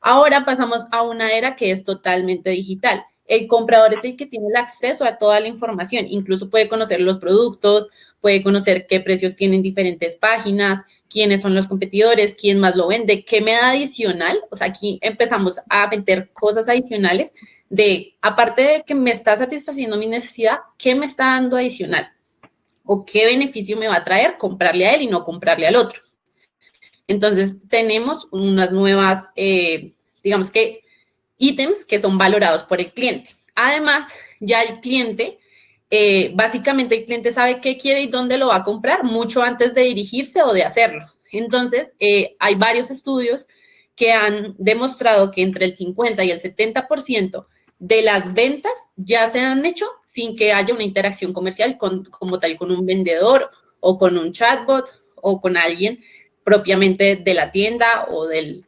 Ahora pasamos a una era que es totalmente digital. El comprador es el que tiene el acceso a toda la información, incluso puede conocer los productos, puede conocer qué precios tienen diferentes páginas, quiénes son los competidores, quién más lo vende, qué me da adicional. O sea, aquí empezamos a meter cosas adicionales de, aparte de que me está satisfaciendo mi necesidad, ¿qué me está dando adicional? ¿O qué beneficio me va a traer comprarle a él y no comprarle al otro? Entonces, tenemos unas nuevas, digamos que, ítems que son valorados por el cliente. Además, ya el cliente, básicamente el cliente sabe qué quiere y dónde lo va a comprar mucho antes de dirigirse o de hacerlo. Entonces, hay varios estudios que han demostrado que entre el 50 y el 70% de las ventas ya se han hecho sin que haya una interacción comercial como tal con un vendedor o con un chatbot o con alguien propiamente de la tienda o del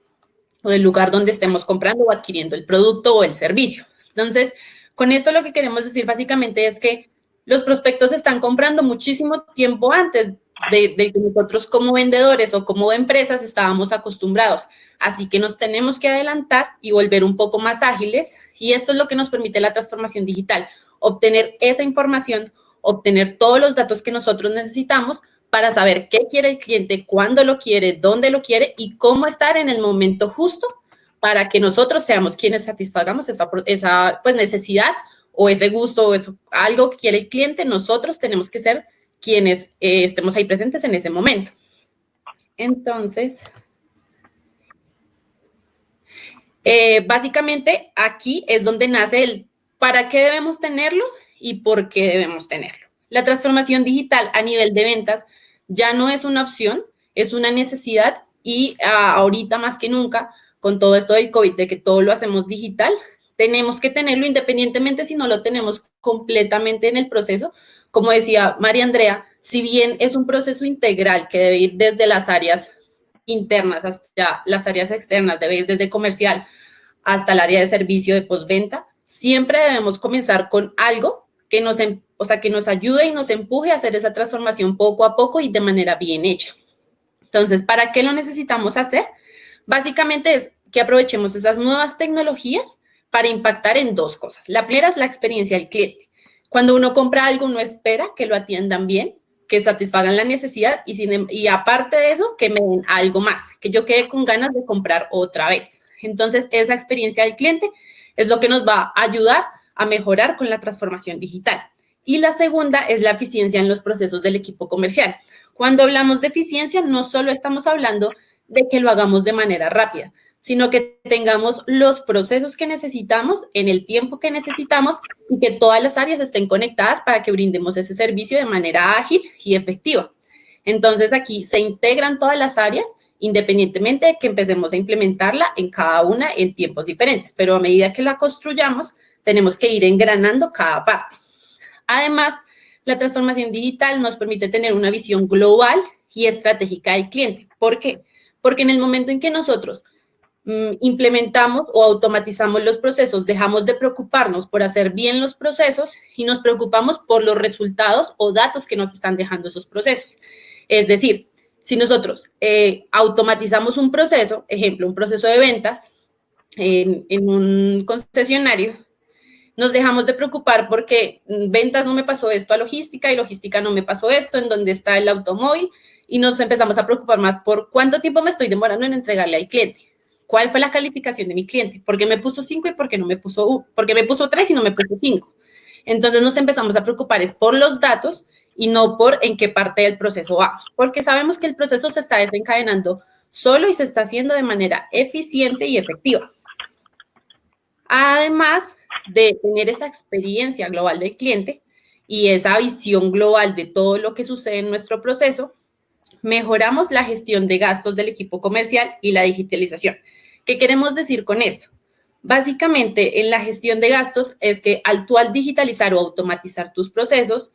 lugar donde estemos comprando o adquiriendo el producto o el servicio. Entonces, con esto lo que queremos decir básicamente es que los prospectos están comprando muchísimo tiempo antes de que nosotros como vendedores o como empresas estábamos acostumbrados. Así que nos tenemos que adelantar y volver un poco más ágiles y esto es lo que nos permite la transformación digital, obtener esa información, obtener todos los datos que nosotros necesitamos para saber qué quiere el cliente, cuándo lo quiere, dónde lo quiere y cómo estar en el momento justo para que nosotros seamos quienes satisfagamos esa pues, necesidad o ese gusto o eso, algo que quiere el cliente. Nosotros tenemos que ser quienes estemos ahí presentes en ese momento. Entonces, básicamente aquí es donde nace el para qué debemos tenerlo y por qué debemos tenerlo. La transformación digital a nivel de ventas ya no es una opción, es una necesidad y ahorita más que nunca, con todo esto del COVID, de que todo lo hacemos digital, tenemos que tenerlo independientemente si no lo tenemos completamente en el proceso. Como decía María Andrea, si bien es un proceso integral que debe ir desde las áreas internas hasta las áreas externas, debe ir desde comercial hasta el área de servicio de postventa, siempre debemos comenzar con algo que que nos ayude y nos empuje a hacer esa transformación poco a poco y de manera bien hecha. Entonces, ¿para qué lo necesitamos hacer? Básicamente es que aprovechemos esas nuevas tecnologías para impactar en dos cosas. La primera es la experiencia del cliente. Cuando uno compra algo, uno espera que lo atiendan bien, que satisfagan la necesidad y aparte de eso, que me den algo más, que yo quede con ganas de comprar otra vez. Entonces, esa experiencia del cliente es lo que nos va a ayudar a mejorar con la transformación digital. Y la segunda es la eficiencia en los procesos del equipo comercial. Cuando hablamos de eficiencia, no solo estamos hablando de que lo hagamos de manera rápida, sino que tengamos los procesos que necesitamos en el tiempo que necesitamos y que todas las áreas estén conectadas para que brindemos ese servicio de manera ágil y efectiva. Entonces, aquí se integran todas las áreas, independientemente de que empecemos a implementarla en cada una en tiempos diferentes, pero a medida que la construyamos, tenemos que ir engranando cada parte. Además, la transformación digital nos permite tener una visión global y estratégica del cliente. ¿Por qué? Porque en el momento en que nosotros implementamos o automatizamos los procesos, dejamos de preocuparnos por hacer bien los procesos y nos preocupamos por los resultados o datos que nos están dejando esos procesos. Es decir, si nosotros automatizamos un proceso, ejemplo, un proceso de ventas en un concesionario, nos dejamos de preocupar porque ventas no me pasó esto a logística y logística no me pasó esto, en dónde está el automóvil, y nos empezamos a preocupar más por cuánto tiempo me estoy demorando en entregarle al cliente. ¿Cuál fue la calificación de mi cliente? ¿Por qué me puso 5 y por qué no me puso 1? ¿Por qué me puso 3 y no me puso 5? Entonces nos empezamos a preocupar es por los datos y no por en qué parte del proceso vamos, porque sabemos que el proceso se está desencadenando solo y se está haciendo de manera eficiente y efectiva. Además de tener esa experiencia global del cliente y esa visión global de todo lo que sucede en nuestro proceso, mejoramos la gestión de gastos del equipo comercial y la digitalización. ¿Qué queremos decir con esto? Básicamente, en la gestión de gastos es que al digitalizar o automatizar tus procesos,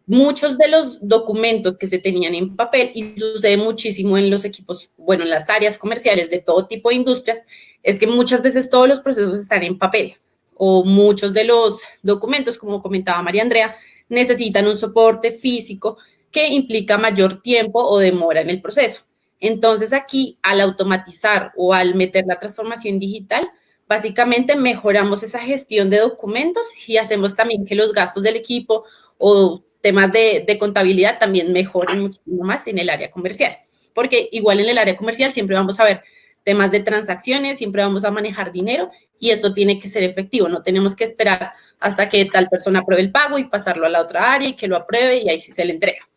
muchos de los documentos que se tenían en papel, y sucede muchísimo en los equipos, bueno, en las áreas comerciales de todo tipo de industrias, es que muchas veces todos los procesos están en papel o muchos de los documentos, como comentaba María Andrea, necesitan un soporte físico que implica mayor tiempo o demora en el proceso. Entonces, aquí, al automatizar o al meter la transformación digital, básicamente mejoramos esa gestión de documentos y hacemos también que los gastos del equipo o temas de contabilidad también mejoren muchísimo más en el área comercial. Porque igual en el área comercial siempre vamos a ver temas de transacciones, siempre vamos a manejar dinero y esto tiene que ser efectivo. No tenemos que esperar hasta que tal persona apruebe el pago y pasarlo a la otra área y que lo apruebe y ahí sí se le entrega.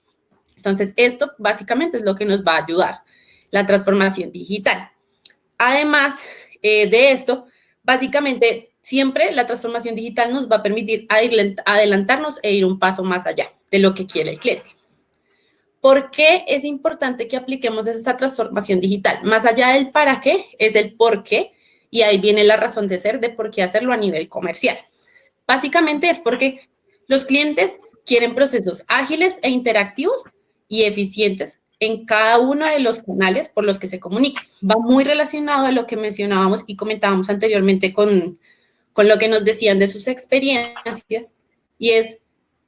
Entonces, esto básicamente es lo que nos va a ayudar, la transformación digital. Además de esto, básicamente siempre la transformación digital nos va a permitir adelantarnos e ir un paso más allá de lo que quiere el cliente. ¿Por qué es importante que apliquemos esa transformación digital? Más allá del para qué, es el por qué, y ahí viene la razón de ser de por qué hacerlo a nivel comercial. Básicamente es porque los clientes quieren procesos ágiles e interactivos y eficientes en cada uno de los canales por los que se comunican. Va muy relacionado a lo que mencionábamos y comentábamos anteriormente con lo que nos decían de sus experiencias, y es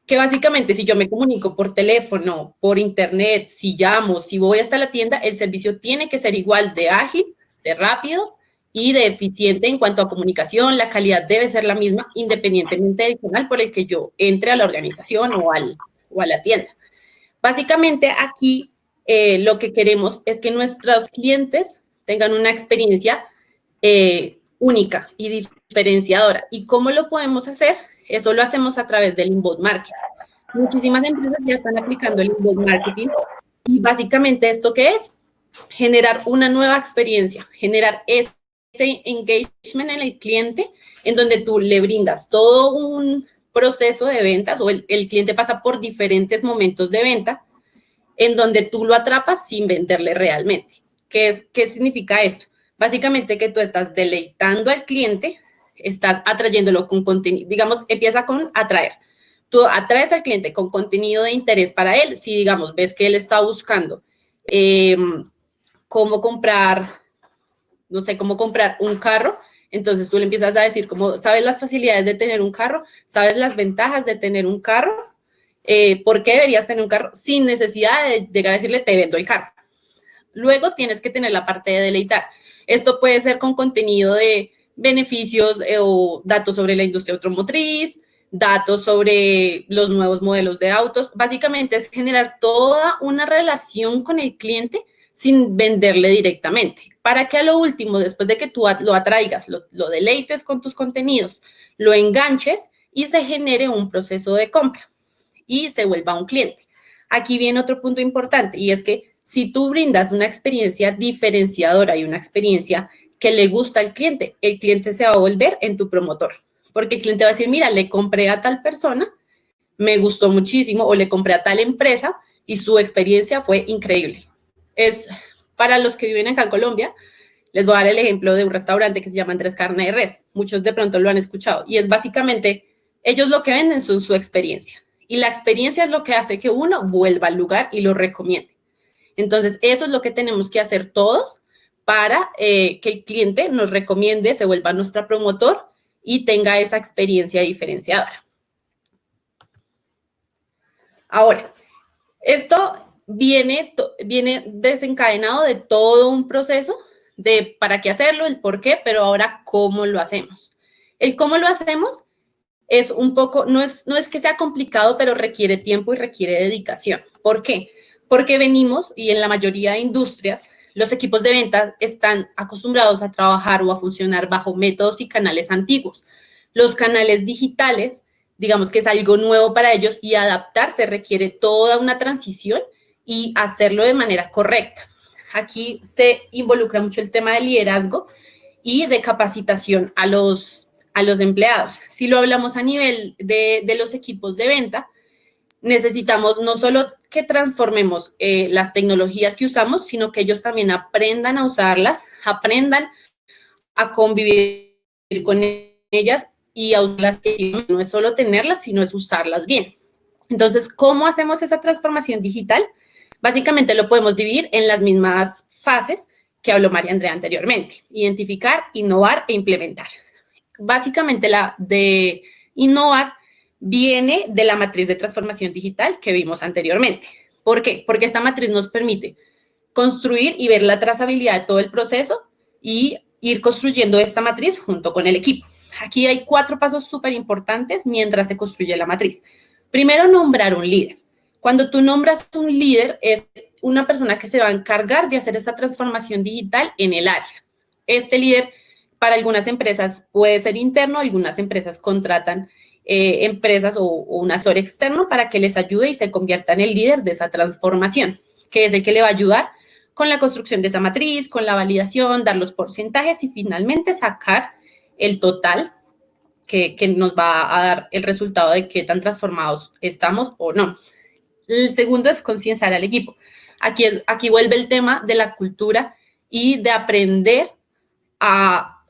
que básicamente si yo me comunico por teléfono, por internet, si llamo, si voy hasta la tienda, el servicio tiene que ser igual de ágil, de rápido y de eficiente en cuanto a comunicación. La calidad debe ser la misma independientemente del canal por el que yo entre a la organización o a la tienda. Básicamente aquí lo que queremos es que nuestros clientes tengan una experiencia única y diferenciadora. ¿Y cómo lo podemos hacer? Eso lo hacemos a través del inbound marketing. Muchísimas empresas ya están aplicando el inbound marketing y básicamente ¿esto qué es? Generar una nueva experiencia, generar ese engagement en el cliente en donde tú le brindas todo un proceso de ventas o el cliente pasa por diferentes momentos de venta en donde tú lo atrapas sin venderle realmente. ¿Qué significa esto? Básicamente que tú estás deleitando al cliente, estás atrayéndolo con contenido, digamos, empieza con atraer. Tú atraes al cliente con contenido de interés para él. Si, digamos, ves que él está buscando cómo comprar, no sé, cómo comprar un carro, entonces tú le empiezas a decir, ¿sabes las facilidades de tener un carro? ¿Sabes las ventajas de tener un carro? ¿Por qué deberías tener un carro? Sin necesidad de llegar a decirle, te vendo el carro. Luego tienes que tener la parte de deleitar. Esto puede ser con contenido de beneficios o datos sobre la industria automotriz, datos sobre los nuevos modelos de autos. Básicamente es generar toda una relación con el cliente sin venderle directamente. Para que a lo último, después de que tú lo atraigas, lo deleites con tus contenidos, lo enganches y se genere un proceso de compra y se vuelva un cliente. Aquí viene otro punto importante y es que si tú brindas una experiencia diferenciadora y una experiencia que le gusta al cliente, el cliente se va a volver en tu promotor. Porque el cliente va a decir, mira, le compré a tal persona, me gustó muchísimo, o le compré a tal empresa y su experiencia fue increíble. Es para los que viven acá en Colombia, les voy a dar el ejemplo de un restaurante que se llama Andrés Carne de Res. Muchos de pronto lo han escuchado. Y es básicamente, ellos lo que venden son su experiencia. Y la experiencia es lo que hace que uno vuelva al lugar y lo recomiende. Entonces, eso es lo que tenemos que hacer todos para que el cliente nos recomiende, se vuelva nuestro promotor y tenga esa experiencia diferenciadora. Ahora, esto viene desencadenado de todo un proceso de para qué hacerlo, el por qué, pero ahora cómo lo hacemos. El cómo lo hacemos es un poco, no es que sea complicado, pero requiere tiempo y requiere dedicación. ¿Por qué? Porque venimos, y en la mayoría de industrias, los equipos de ventas están acostumbrados a trabajar o a funcionar bajo métodos y canales antiguos. Los canales digitales, digamos que es algo nuevo para ellos y adaptarse requiere toda una transición y hacerlo de manera correcta. Aquí se involucra mucho el tema de liderazgo y de capacitación a los empleados. Si lo hablamos a nivel de los equipos de venta, necesitamos no solo que transformemos las tecnologías que usamos, sino que ellos también aprendan a usarlas, aprendan a convivir con ellas y a usarlas. No es solo tenerlas, sino es usarlas bien. Entonces, ¿cómo hacemos esa transformación digital? Básicamente lo podemos dividir en las mismas fases que habló María Andrea anteriormente. Identificar, innovar e implementar. Básicamente la de innovar viene de la matriz de transformación digital que vimos anteriormente. ¿Por qué? Porque esta matriz nos permite construir y ver la trazabilidad de todo el proceso y ir construyendo esta matriz junto con el equipo. Aquí hay 4 pasos súper importantes mientras se construye la matriz. Primero, nombrar un líder. Cuando tú nombras un líder, es una persona que se va a encargar de hacer esa transformación digital en el área. Este líder, para algunas empresas, puede ser interno, algunas empresas contratan empresas o un asesor externo para que les ayude y se convierta en el líder de esa transformación, que es el que le va a ayudar con la construcción de esa matriz, con la validación, dar los porcentajes y finalmente sacar el total que nos va a dar el resultado de qué tan transformados estamos o no. El segundo es concienciar al equipo. Aquí vuelve el tema de la cultura y de aprender a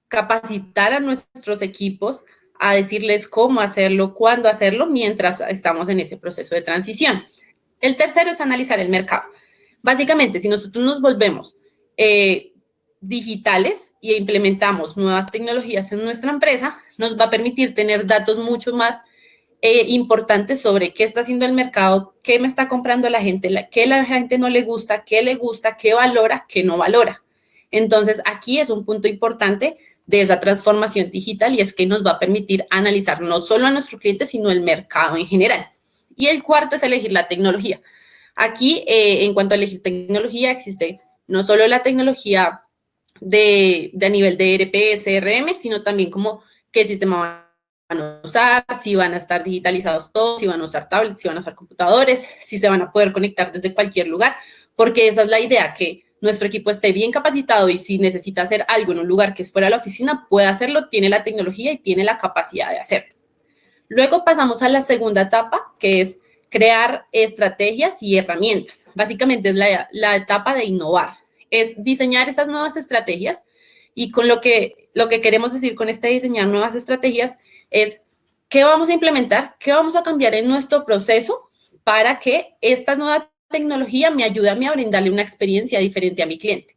capacitar a nuestros equipos, a decirles cómo hacerlo, cuándo hacerlo, mientras estamos en ese proceso de transición. El tercero es analizar el mercado. Básicamente, si nosotros nos volvemos digitales y implementamos nuevas tecnologías en nuestra empresa, nos va a permitir tener datos mucho más importantes sobre qué está haciendo el mercado, qué me está comprando la gente, qué la gente no le gusta, qué valora, qué no valora. Entonces, aquí es un punto importante de esa transformación digital y es que nos va a permitir analizar no solo a nuestro cliente, sino el mercado en general. Y el cuarto es elegir la tecnología. Aquí, en cuanto a elegir tecnología, existe no solo la tecnología a nivel de ERP, CRM, sino también como qué sistema van a usar, si van a estar digitalizados todos, si van a usar tablets, si van a usar computadores, si se van a poder conectar desde cualquier lugar, porque esa es la idea, que nuestro equipo esté bien capacitado y si necesita hacer algo en un lugar que es fuera de la oficina, puede hacerlo, tiene la tecnología y tiene la capacidad de hacerlo. Luego pasamos a la segunda etapa, que es crear estrategias y herramientas. Básicamente es la etapa de innovar, es diseñar esas nuevas estrategias y con lo que queremos decir con este diseñar nuevas estrategias es qué vamos a implementar, qué vamos a cambiar en nuestro proceso para que esta nueva tecnología me ayude a mí a brindarle una experiencia diferente a mi cliente.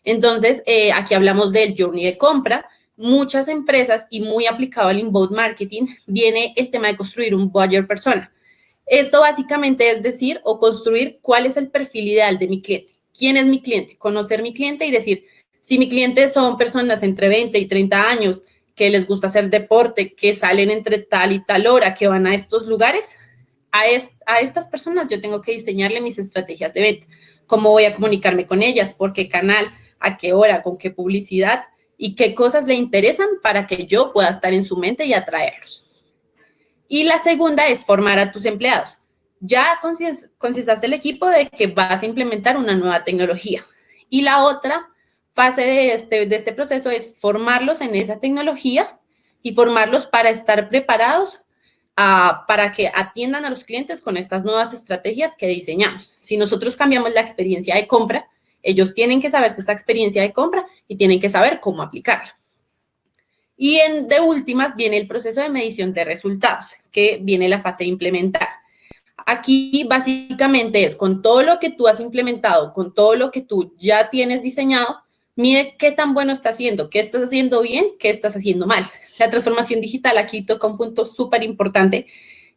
Entonces, aquí hablamos del journey de compra. Muchas empresas y muy aplicado al inbound marketing viene el tema de construir un buyer persona. Esto básicamente es decir o construir cuál es el perfil ideal de mi cliente. ¿Quién es mi cliente? Conocer mi cliente y decir, si mi cliente son personas entre 20 y 30 años que les gusta hacer deporte, que salen entre tal y tal hora, que van a estos lugares, a estas personas yo tengo que diseñarle mis estrategias de venta. ¿Cómo voy a comunicarme con ellas? ¿Por qué canal? ¿A qué hora? ¿Con qué publicidad? ¿Y qué cosas le interesan para que yo pueda estar en su mente y atraerlos? Y la segunda es formar a tus empleados. Ya concienzaste el equipo de que vas a implementar una nueva tecnología. Y la otra fase de este proceso es formarlos en esa tecnología y formarlos para estar preparados para que atiendan a los clientes con estas nuevas estrategias que diseñamos. Si nosotros cambiamos la experiencia de compra, ellos tienen que saberse esa experiencia de compra y tienen que saber cómo aplicarla. Y de últimas viene el proceso de medición de resultados, que viene la fase de implementar. Aquí básicamente es con todo lo que tú has implementado, con todo lo que tú ya tienes diseñado, mide qué tan bueno está haciendo, qué estás haciendo bien, qué estás haciendo mal. La transformación digital aquí toca un punto súper importante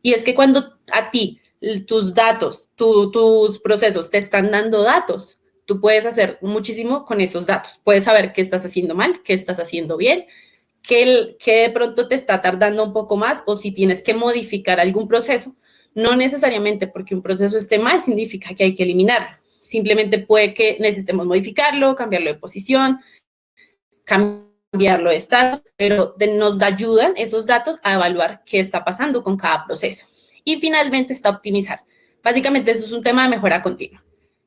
y es que cuando a ti tus datos, tus procesos te están dando datos, tú puedes hacer muchísimo con esos datos. Puedes saber qué estás haciendo mal, qué estás haciendo bien, qué de pronto te está tardando un poco más o si tienes que modificar algún proceso. No necesariamente porque un proceso esté mal significa que hay que eliminarlo. Simplemente puede que necesitemos modificarlo, cambiarlo de posición, cambiarlo de estado, pero nos ayudan esos datos a evaluar qué está pasando con cada proceso. Y finalmente está optimizar. Básicamente eso es un tema de mejora continua.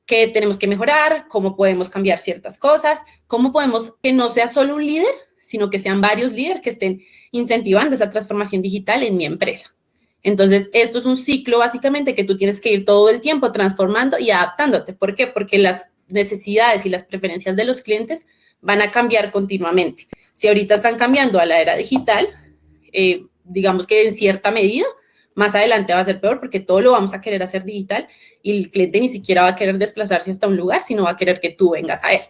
¿Qué tenemos que mejorar? ¿Cómo podemos cambiar ciertas cosas? ¿Cómo podemos que no sea solo un líder, sino que sean varios líderes que estén incentivando esa transformación digital en mi empresa? Entonces, esto es un ciclo básicamente que tú tienes que ir todo el tiempo transformando y adaptándote. ¿Por qué? Porque las necesidades y las preferencias de los clientes van a cambiar continuamente. Si ahorita están cambiando a la era digital, digamos que en cierta medida, más adelante va a ser peor porque todo lo vamos a querer hacer digital y el cliente ni siquiera va a querer desplazarse hasta un lugar, sino va a querer que tú vengas a él.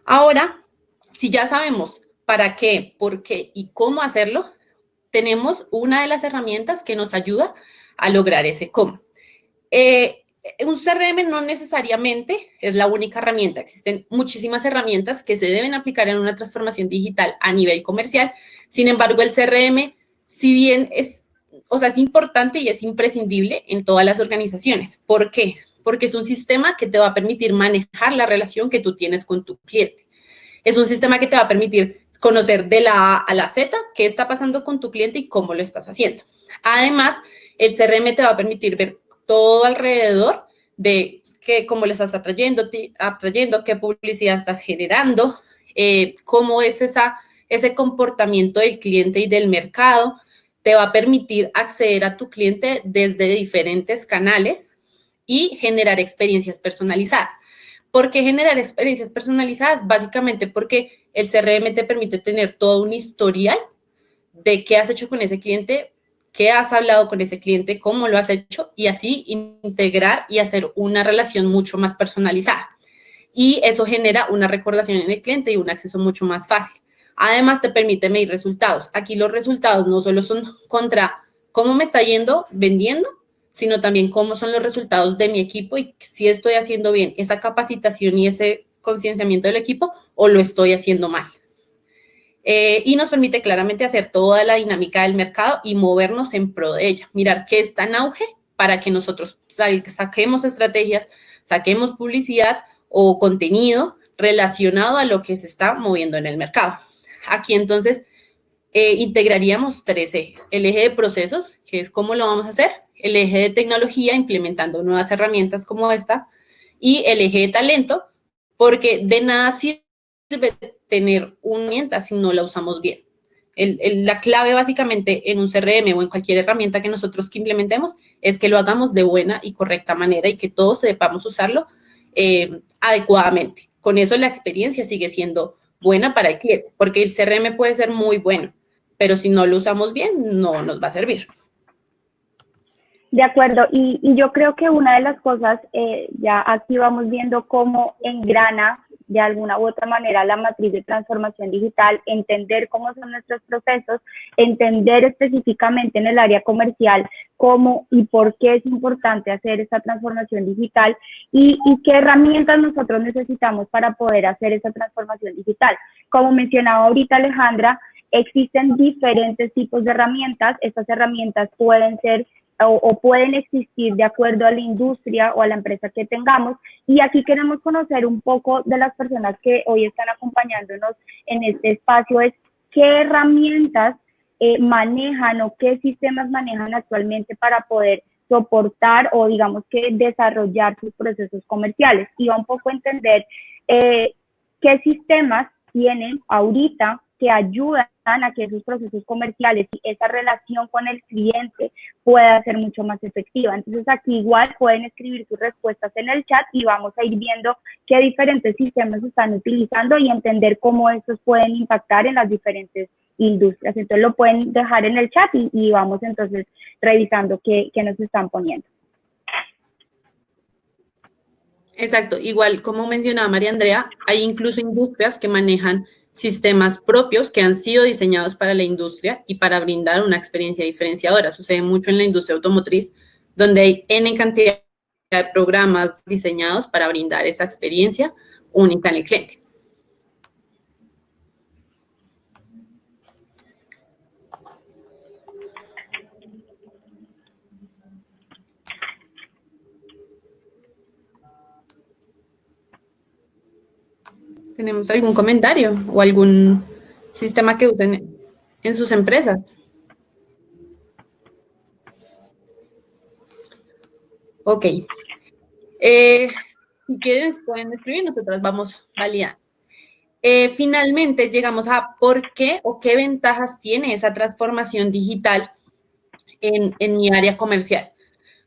Ahora, si ya sabemos para qué, por qué y cómo hacerlo, tenemos una de las herramientas que nos ayuda a lograr ese cómo. Un CRM no necesariamente es la única herramienta. Existen muchísimas herramientas que se deben aplicar en una transformación digital a nivel comercial. Sin embargo, el CRM, si bien es importante y es imprescindible en todas las organizaciones. ¿Por qué? Porque es un sistema que te va a permitir manejar la relación que tú tienes con tu cliente. Es un sistema que te va a permitir conocer de la A a la Z qué está pasando con tu cliente y cómo lo estás haciendo. Además, el CRM te va a permitir ver todo alrededor de cómo le estás atrayendo, qué publicidad estás generando, cómo es ese comportamiento del cliente y del mercado. Te va a permitir acceder a tu cliente desde diferentes canales y generar experiencias personalizadas. ¿Por qué generar experiencias personalizadas? Básicamente porque el CRM te permite tener todo un historial de qué has hecho con ese cliente, qué has hablado con ese cliente, cómo lo has hecho y así integrar y hacer una relación mucho más personalizada. Y eso genera una recordación en el cliente y un acceso mucho más fácil. Además, te permite medir resultados. Aquí los resultados no solo son contra cómo me está yendo vendiendo, sino también cómo son los resultados de mi equipo y si estoy haciendo bien esa capacitación y ese concienciamiento del equipo o lo estoy haciendo mal. Y nos permite claramente hacer toda la dinámica del mercado y movernos en pro de ella. Mirar qué está en auge para que nosotros saquemos estrategias, saquemos publicidad o contenido relacionado a lo que se está moviendo en el mercado. Aquí entonces integraríamos 3 ejes. El eje de procesos, que es cómo lo vamos a hacer, el eje de tecnología, implementando nuevas herramientas como esta, y el eje de talento, porque de nada sirve tener una herramienta si no la usamos bien. La clave básicamente en un CRM o en cualquier herramienta que nosotros implementemos es que lo hagamos de buena y correcta manera y que todos sepamos usarlo adecuadamente. Con eso la experiencia sigue siendo buena para el cliente, porque el CRM puede ser muy bueno, pero si no lo usamos bien, no nos va a servir. De acuerdo, y yo creo que una de las cosas, ya aquí vamos viendo cómo engrana de alguna u otra manera la matriz de transformación digital, entender cómo son nuestros procesos, entender específicamente en el área comercial cómo y por qué es importante hacer esta transformación digital y qué herramientas nosotros necesitamos para poder hacer esa transformación digital. Como mencionaba ahorita Alejandra, existen diferentes tipos de herramientas. Estas herramientas pueden ser o pueden existir de acuerdo a la industria o a la empresa que tengamos. Y aquí queremos conocer un poco de las personas que hoy están acompañándonos en este espacio, es qué herramientas manejan o qué sistemas manejan actualmente para poder soportar o digamos que desarrollar sus procesos comerciales. Y va un poco a entender qué sistemas tienen ahorita que ayudan a que esos procesos comerciales y esa relación con el cliente pueda ser mucho más efectiva. Entonces aquí igual pueden escribir sus respuestas en el chat y vamos a ir viendo qué diferentes sistemas están utilizando y entender cómo estos pueden impactar en las diferentes industrias. Entonces lo pueden dejar en el chat y vamos entonces revisando qué nos están poniendo. Exacto, igual como mencionaba María Andrea, hay incluso industrias que manejan sistemas propios que han sido diseñados para la industria y para brindar una experiencia diferenciadora. Sucede mucho en la industria automotriz, donde hay N cantidad de programas diseñados para brindar esa experiencia única en el cliente. ¿Tenemos algún comentario o algún sistema que usen en sus empresas? Ok. Si quieren, pueden escribir, nosotros vamos validando. Finalmente, llegamos a por qué o qué ventajas tiene esa transformación digital en mi área comercial.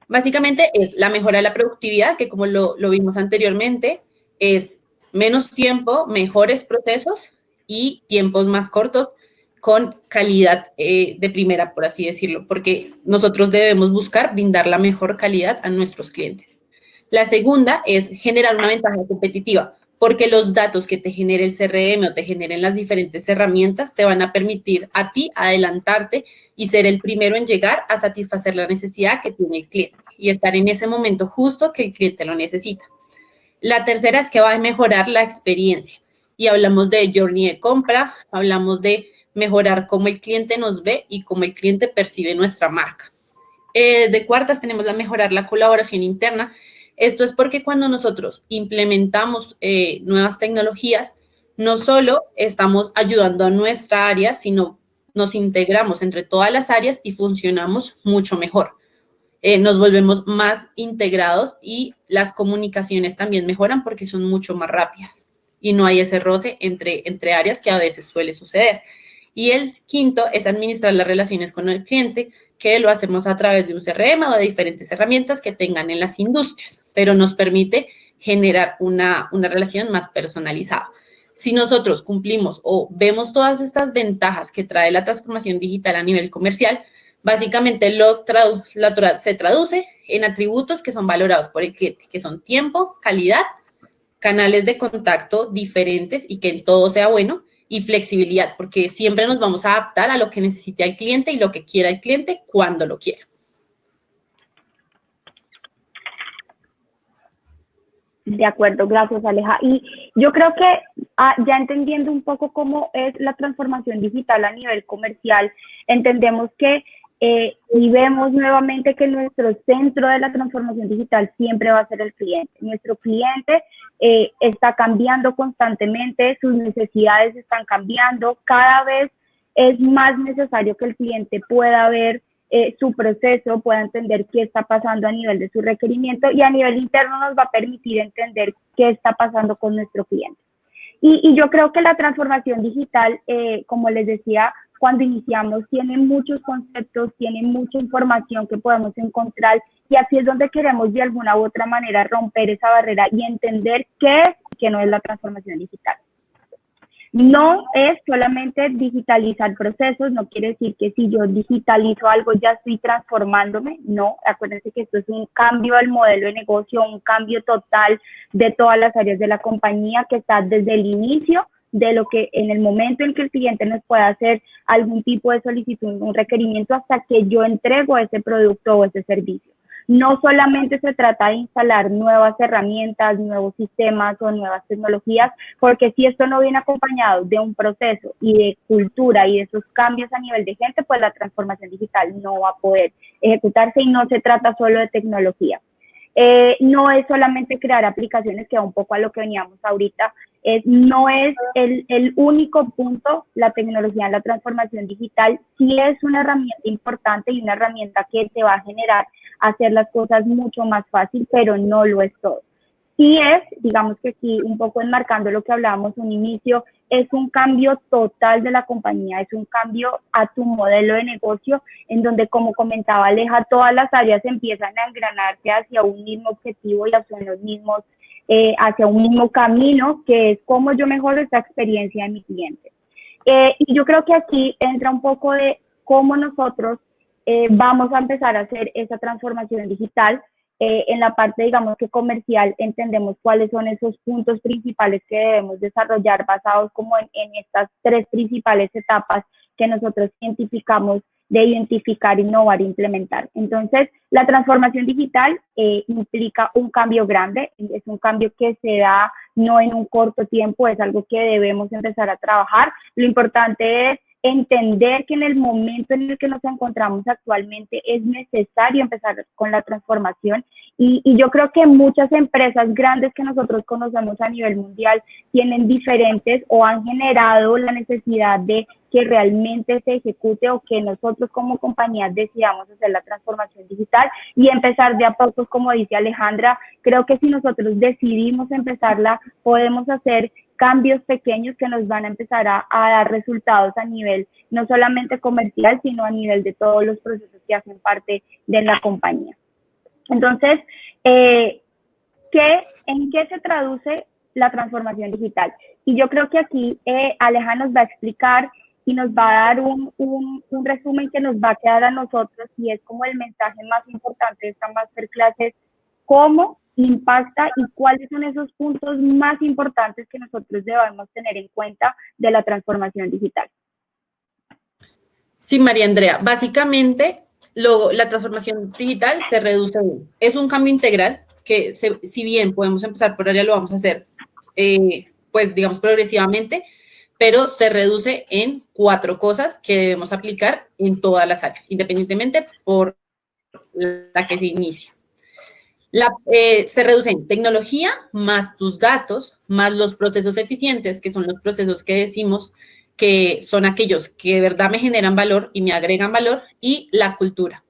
Básicamente es la mejora de la productividad, que como lo vimos anteriormente, es menos tiempo, mejores procesos y tiempos más cortos con calidad de primera, por así decirlo, porque nosotros debemos buscar brindar la mejor calidad a nuestros clientes. La segunda es generar una ventaja competitiva, porque los datos que te genere el CRM o te generen las diferentes herramientas te van a permitir a ti adelantarte y ser el primero en llegar a satisfacer la necesidad que tiene el cliente y estar en ese momento justo que el cliente lo necesita. La tercera es que va a mejorar la experiencia y hablamos de journey de compra, hablamos de mejorar cómo el cliente nos ve y cómo el cliente percibe nuestra marca. De cuartas tenemos la mejorar la colaboración interna. Esto es porque cuando nosotros implementamos nuevas tecnologías, no solo estamos ayudando a nuestra área, sino nos integramos entre todas las áreas y funcionamos mucho mejor. Nos volvemos más integrados y las comunicaciones también mejoran porque son mucho más rápidas y no hay ese roce entre áreas que a veces suele suceder. Y el quinto es administrar las relaciones con el cliente, que lo hacemos a través de un CRM o de diferentes herramientas que tengan en las industrias, pero nos permite generar una relación más personalizada. Si nosotros cumplimos o vemos todas estas ventajas que trae la transformación digital a nivel comercial, básicamente se traduce en atributos que son valorados por el cliente, que son tiempo, calidad, canales de contacto diferentes y que en todo sea bueno, y flexibilidad, porque siempre nos vamos a adaptar a lo que necesite el cliente y lo que quiera el cliente cuando lo quiera. De acuerdo, gracias Aleja. Y yo creo que ya entendiendo un poco cómo es la transformación digital a nivel comercial, entendemos que y vemos nuevamente que nuestro centro de la transformación digital siempre va a ser el cliente. Nuestro cliente está cambiando constantemente, sus necesidades están cambiando, cada vez es más necesario que el cliente pueda ver su proceso, pueda entender qué está pasando a nivel de su requerimiento, y a nivel interno nos va a permitir entender qué está pasando con nuestro cliente. Y yo creo que la transformación digital, como les decía, cuando iniciamos, tiene muchos conceptos, tiene mucha información que podemos encontrar, y así es donde queremos de alguna u otra manera romper esa barrera y entender qué es y qué no es la transformación digital. No es solamente digitalizar procesos, no quiere decir que si yo digitalizo algo ya estoy transformándome, no, acuérdense que esto es un cambio al modelo de negocio, un cambio total de todas las áreas de la compañía que está desde el inicio, de lo que en el momento en que el cliente nos pueda hacer algún tipo de solicitud, un requerimiento, hasta que yo entrego ese producto o ese servicio. No solamente se trata de instalar nuevas herramientas, nuevos sistemas o nuevas tecnologías, porque si esto no viene acompañado de un proceso y de cultura y de esos cambios a nivel de gente, pues la transformación digital no va a poder ejecutarse, y no se trata solo de tecnología. No es solamente crear aplicaciones, que va un poco a lo que veníamos ahorita, no es el único punto la tecnología en la transformación digital. Sí es una herramienta importante y una herramienta que te va a generar hacer las cosas mucho más fácil, pero no lo es todo. Sí es, digamos que aquí un poco enmarcando lo que hablábamos un inicio, es un cambio total de la compañía, es un cambio a tu modelo de negocio, en donde, como comentaba Aleja, todas las áreas empiezan a engranarse hacia un mismo objetivo y hacia un mismo camino, que es cómo yo mejoro esta experiencia de mi cliente. Y yo creo que aquí entra un poco de cómo nosotros vamos a empezar a hacer esa transformación digital. En la parte, digamos que comercial, entendemos cuáles son esos puntos principales que debemos desarrollar, basados como en estas tres principales etapas que nosotros identificamos de identificar, innovar e implementar. Entonces, la transformación digital implica un cambio grande, es un cambio que se da no en un corto tiempo, es algo que debemos empezar a trabajar. Lo importante es entender que en el momento en el que nos encontramos actualmente es necesario empezar con la transformación, y yo creo que muchas empresas grandes que nosotros conocemos a nivel mundial tienen diferentes o han generado la necesidad de que realmente se ejecute, o que nosotros como compañía decidamos hacer la transformación digital y empezar de a poco, como dice Alejandra. Creo que si nosotros decidimos empezarla, podemos hacer cambios pequeños que nos van a empezar a dar resultados a nivel no solamente comercial, sino a nivel de todos los procesos que hacen parte de la compañía. Entonces, ¿en qué se traduce la transformación digital? Y yo creo que aquí Aleja nos va a explicar y nos va a dar un resumen que nos va a quedar a nosotros, y es como el mensaje más importante de esta masterclass, es cómo impacta y cuáles son esos puntos más importantes que nosotros debemos tener en cuenta de la transformación digital. Sí, María Andrea, básicamente la transformación digital se reduce a es un cambio integral que si bien podemos empezar por área, lo vamos a hacer pues digamos progresivamente, pero se reduce en 4 cosas que debemos aplicar en todas las áreas, independientemente por la que se inicie. Se reduce en tecnología, más tus datos, más los procesos eficientes, que son los procesos que decimos que son aquellos que de verdad me generan valor y me agregan valor, y la cultura.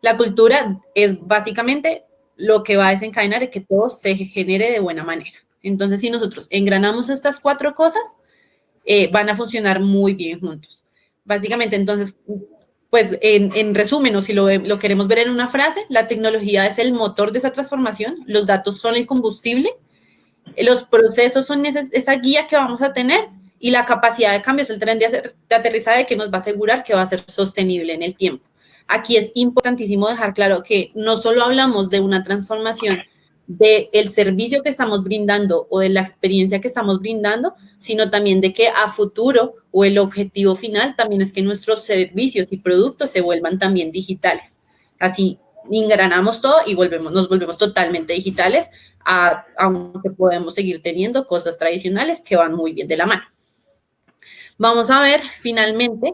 La cultura es básicamente lo que va a desencadenar que todo se genere de buena manera. Entonces, si nosotros engranamos estas 4 cosas, van a funcionar muy bien juntos. Básicamente, entonces, pues en resumen, o si lo queremos ver en una frase, la tecnología es el motor de esa transformación, los datos son el combustible, los procesos son esa guía que vamos a tener, y la capacidad de cambio es el tren de aterrizaje que nos va a asegurar que va a ser sostenible en el tiempo. Aquí es importantísimo dejar claro que no solo hablamos de una transformación del servicio que estamos brindando o de la experiencia que estamos brindando, sino también de que a futuro, o el objetivo final también es que nuestros servicios y productos se vuelvan también digitales. Así engranamos todo y nos volvemos totalmente digitales, aunque podemos seguir teniendo cosas tradicionales que van muy bien de la mano. Vamos a ver finalmente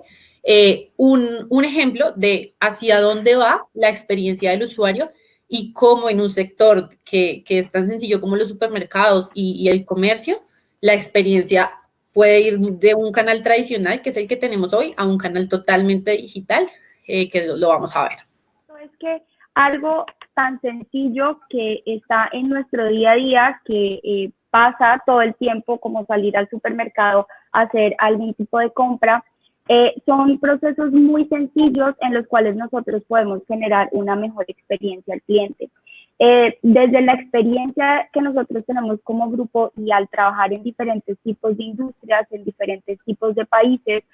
un ejemplo de hacia dónde va la experiencia del usuario y cómo en un sector que es tan sencillo como los supermercados y el comercio, la experiencia puede ir de un canal tradicional, que es el que tenemos hoy, a un canal totalmente digital, que lo vamos a ver. Es que algo tan sencillo que está en nuestro día a día, que pasa todo el tiempo, como salir al supermercado a hacer algún tipo de compra, son procesos muy sencillos en los cuales nosotros podemos generar una mejor experiencia al cliente. Desde la experiencia que nosotros tenemos como grupo y al trabajar en diferentes tipos de industrias, en diferentes tipos de países,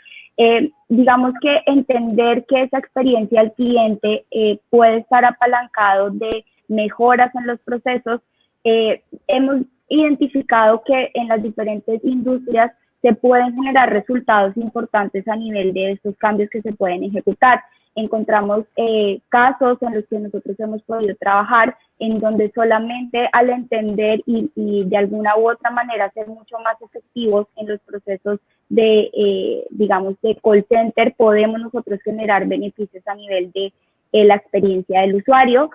digamos que entender que esa experiencia al cliente puede estar apalancado de mejoras en los procesos. Hemos identificado que en las diferentes industrias se pueden generar resultados importantes a nivel de estos cambios que se pueden ejecutar. Encontramos casos en los que nosotros hemos podido trabajar en donde solamente al entender y de alguna u otra manera ser mucho más efectivos en los procesos de, digamos, de call center, podemos nosotros generar beneficios a nivel de la experiencia del usuario,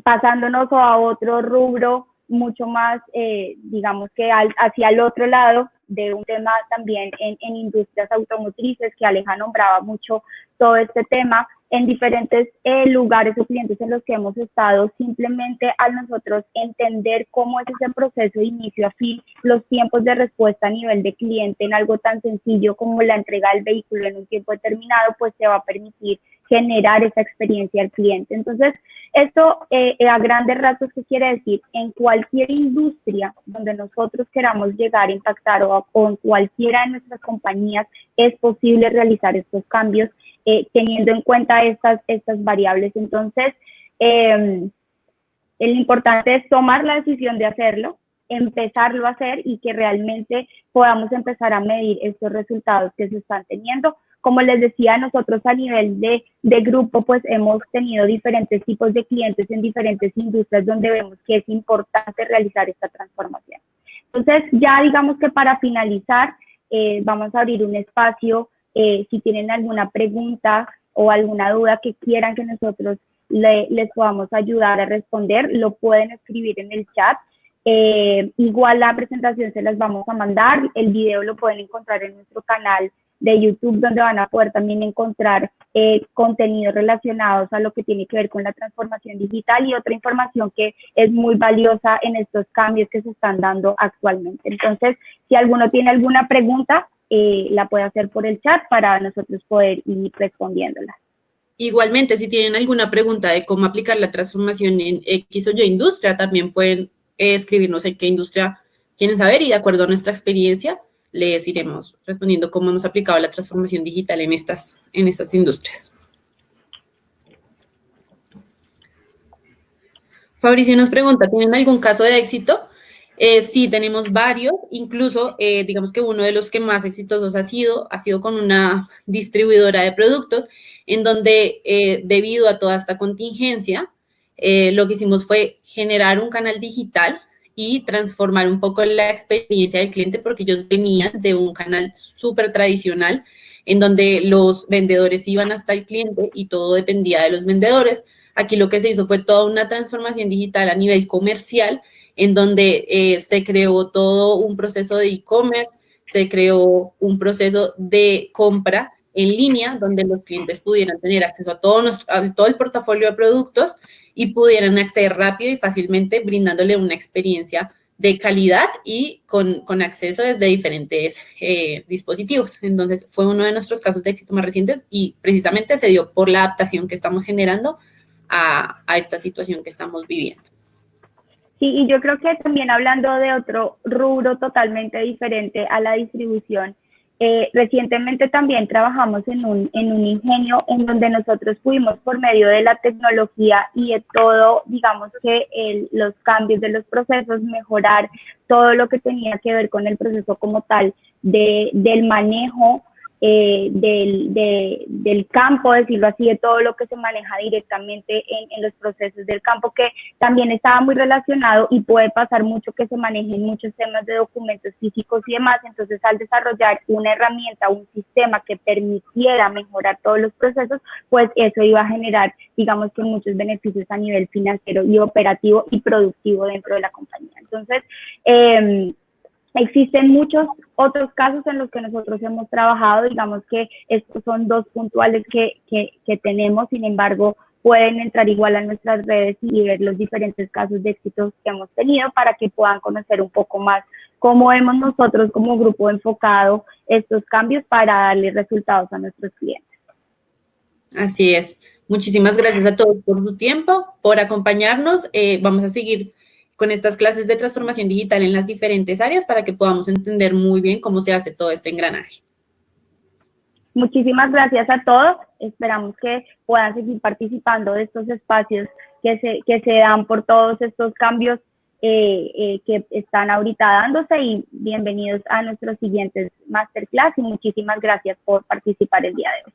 pasándonos a otro rubro mucho más, digamos que hacia el otro lado de un tema también en industrias automotrices, que Aleja nombraba mucho todo este tema, en diferentes lugares o clientes en los que hemos estado, simplemente al nosotros entender cómo es ese proceso de inicio a fin, los tiempos de respuesta a nivel de cliente en algo tan sencillo como la entrega del vehículo en un tiempo determinado, pues te va a permitir generar esa experiencia al cliente. Entonces, esto a grandes rasgos, ¿qué quiere decir? En cualquier industria donde nosotros queramos llegar a impactar o en cualquiera de nuestras compañías es posible realizar estos cambios teniendo en cuenta estas variables. Entonces, el importante es tomar la decisión de hacerlo, empezarlo a hacer y que realmente podamos empezar a medir estos resultados que se están teniendo. Como les decía, nosotros a nivel de grupo, pues hemos tenido diferentes tipos de clientes en diferentes industrias donde vemos que es importante realizar esta transformación. Entonces, ya digamos que para finalizar, vamos a abrir un espacio. Si tienen alguna pregunta o alguna duda que quieran que nosotros les podamos ayudar a responder, lo pueden escribir en el chat. Igual la presentación se las vamos a mandar, el video lo pueden encontrar en nuestro canal de YouTube, donde van a poder también encontrar contenidos relacionados a lo que tiene que ver con la transformación digital y otra información que es muy valiosa en estos cambios que se están dando actualmente. Entonces, si alguno tiene alguna pregunta, la puede hacer por el chat para nosotros poder ir respondiéndola. Igualmente, si tienen alguna pregunta de cómo aplicar la transformación en X o Y industria, también pueden escribirnos en qué industria quieren saber y de acuerdo a nuestra experiencia les iremos respondiendo cómo hemos aplicado la transformación digital en estas industrias. Fabricio nos pregunta, ¿tienen algún caso de éxito? Sí, tenemos varios, incluso digamos que uno de los que más exitosos ha sido con una distribuidora de productos en donde debido a toda esta contingencia, lo que hicimos fue generar un canal digital y transformar un poco la experiencia del cliente porque ellos venían de un canal súper tradicional en donde los vendedores iban hasta el cliente y todo dependía de los vendedores. Aquí lo que se hizo fue toda una transformación digital a nivel comercial en donde se creó todo un proceso de e-commerce, se creó un proceso de compra en línea donde los clientes pudieran tener acceso a todo el portafolio de productos y pudieran acceder rápido y fácilmente brindándole una experiencia de calidad y con acceso desde diferentes dispositivos. Entonces, fue uno de nuestros casos de éxito más recientes y precisamente se dio por la adaptación que estamos generando a esta situación que estamos viviendo. Sí, y yo creo que también hablando de otro rubro totalmente diferente a la distribución, recientemente también trabajamos en un ingenio en donde nosotros pudimos por medio de la tecnología y de todo, digamos que los cambios de los procesos, mejorar todo lo que tenía que ver con el proceso como tal del manejo del campo, decirlo así, de todo lo que se maneja directamente en los procesos del campo, que también estaba muy relacionado y puede pasar mucho que se manejen muchos temas de documentos físicos y demás. Entonces, al desarrollar una herramienta, un sistema que permitiera mejorar todos los procesos, pues eso iba a generar, digamos que muchos beneficios a nivel financiero y operativo y productivo dentro de la compañía. Entonces, existen muchos otros casos en los que nosotros hemos trabajado, digamos que estos son dos puntuales que tenemos, sin embargo, pueden entrar igual a nuestras redes y ver los diferentes casos de éxitos que hemos tenido para que puedan conocer un poco más cómo vemos nosotros como grupo enfocado estos cambios para darle resultados a nuestros clientes. Así es. Muchísimas gracias a todos por su tiempo, por acompañarnos. Vamos a seguir con estas clases de transformación digital en las diferentes áreas para que podamos entender muy bien cómo se hace todo este engranaje. Muchísimas gracias a todos. Esperamos que puedan seguir participando de estos espacios que se dan por todos estos cambios que están ahorita dándose, y bienvenidos a nuestros siguientes masterclass y muchísimas gracias por participar el día de hoy.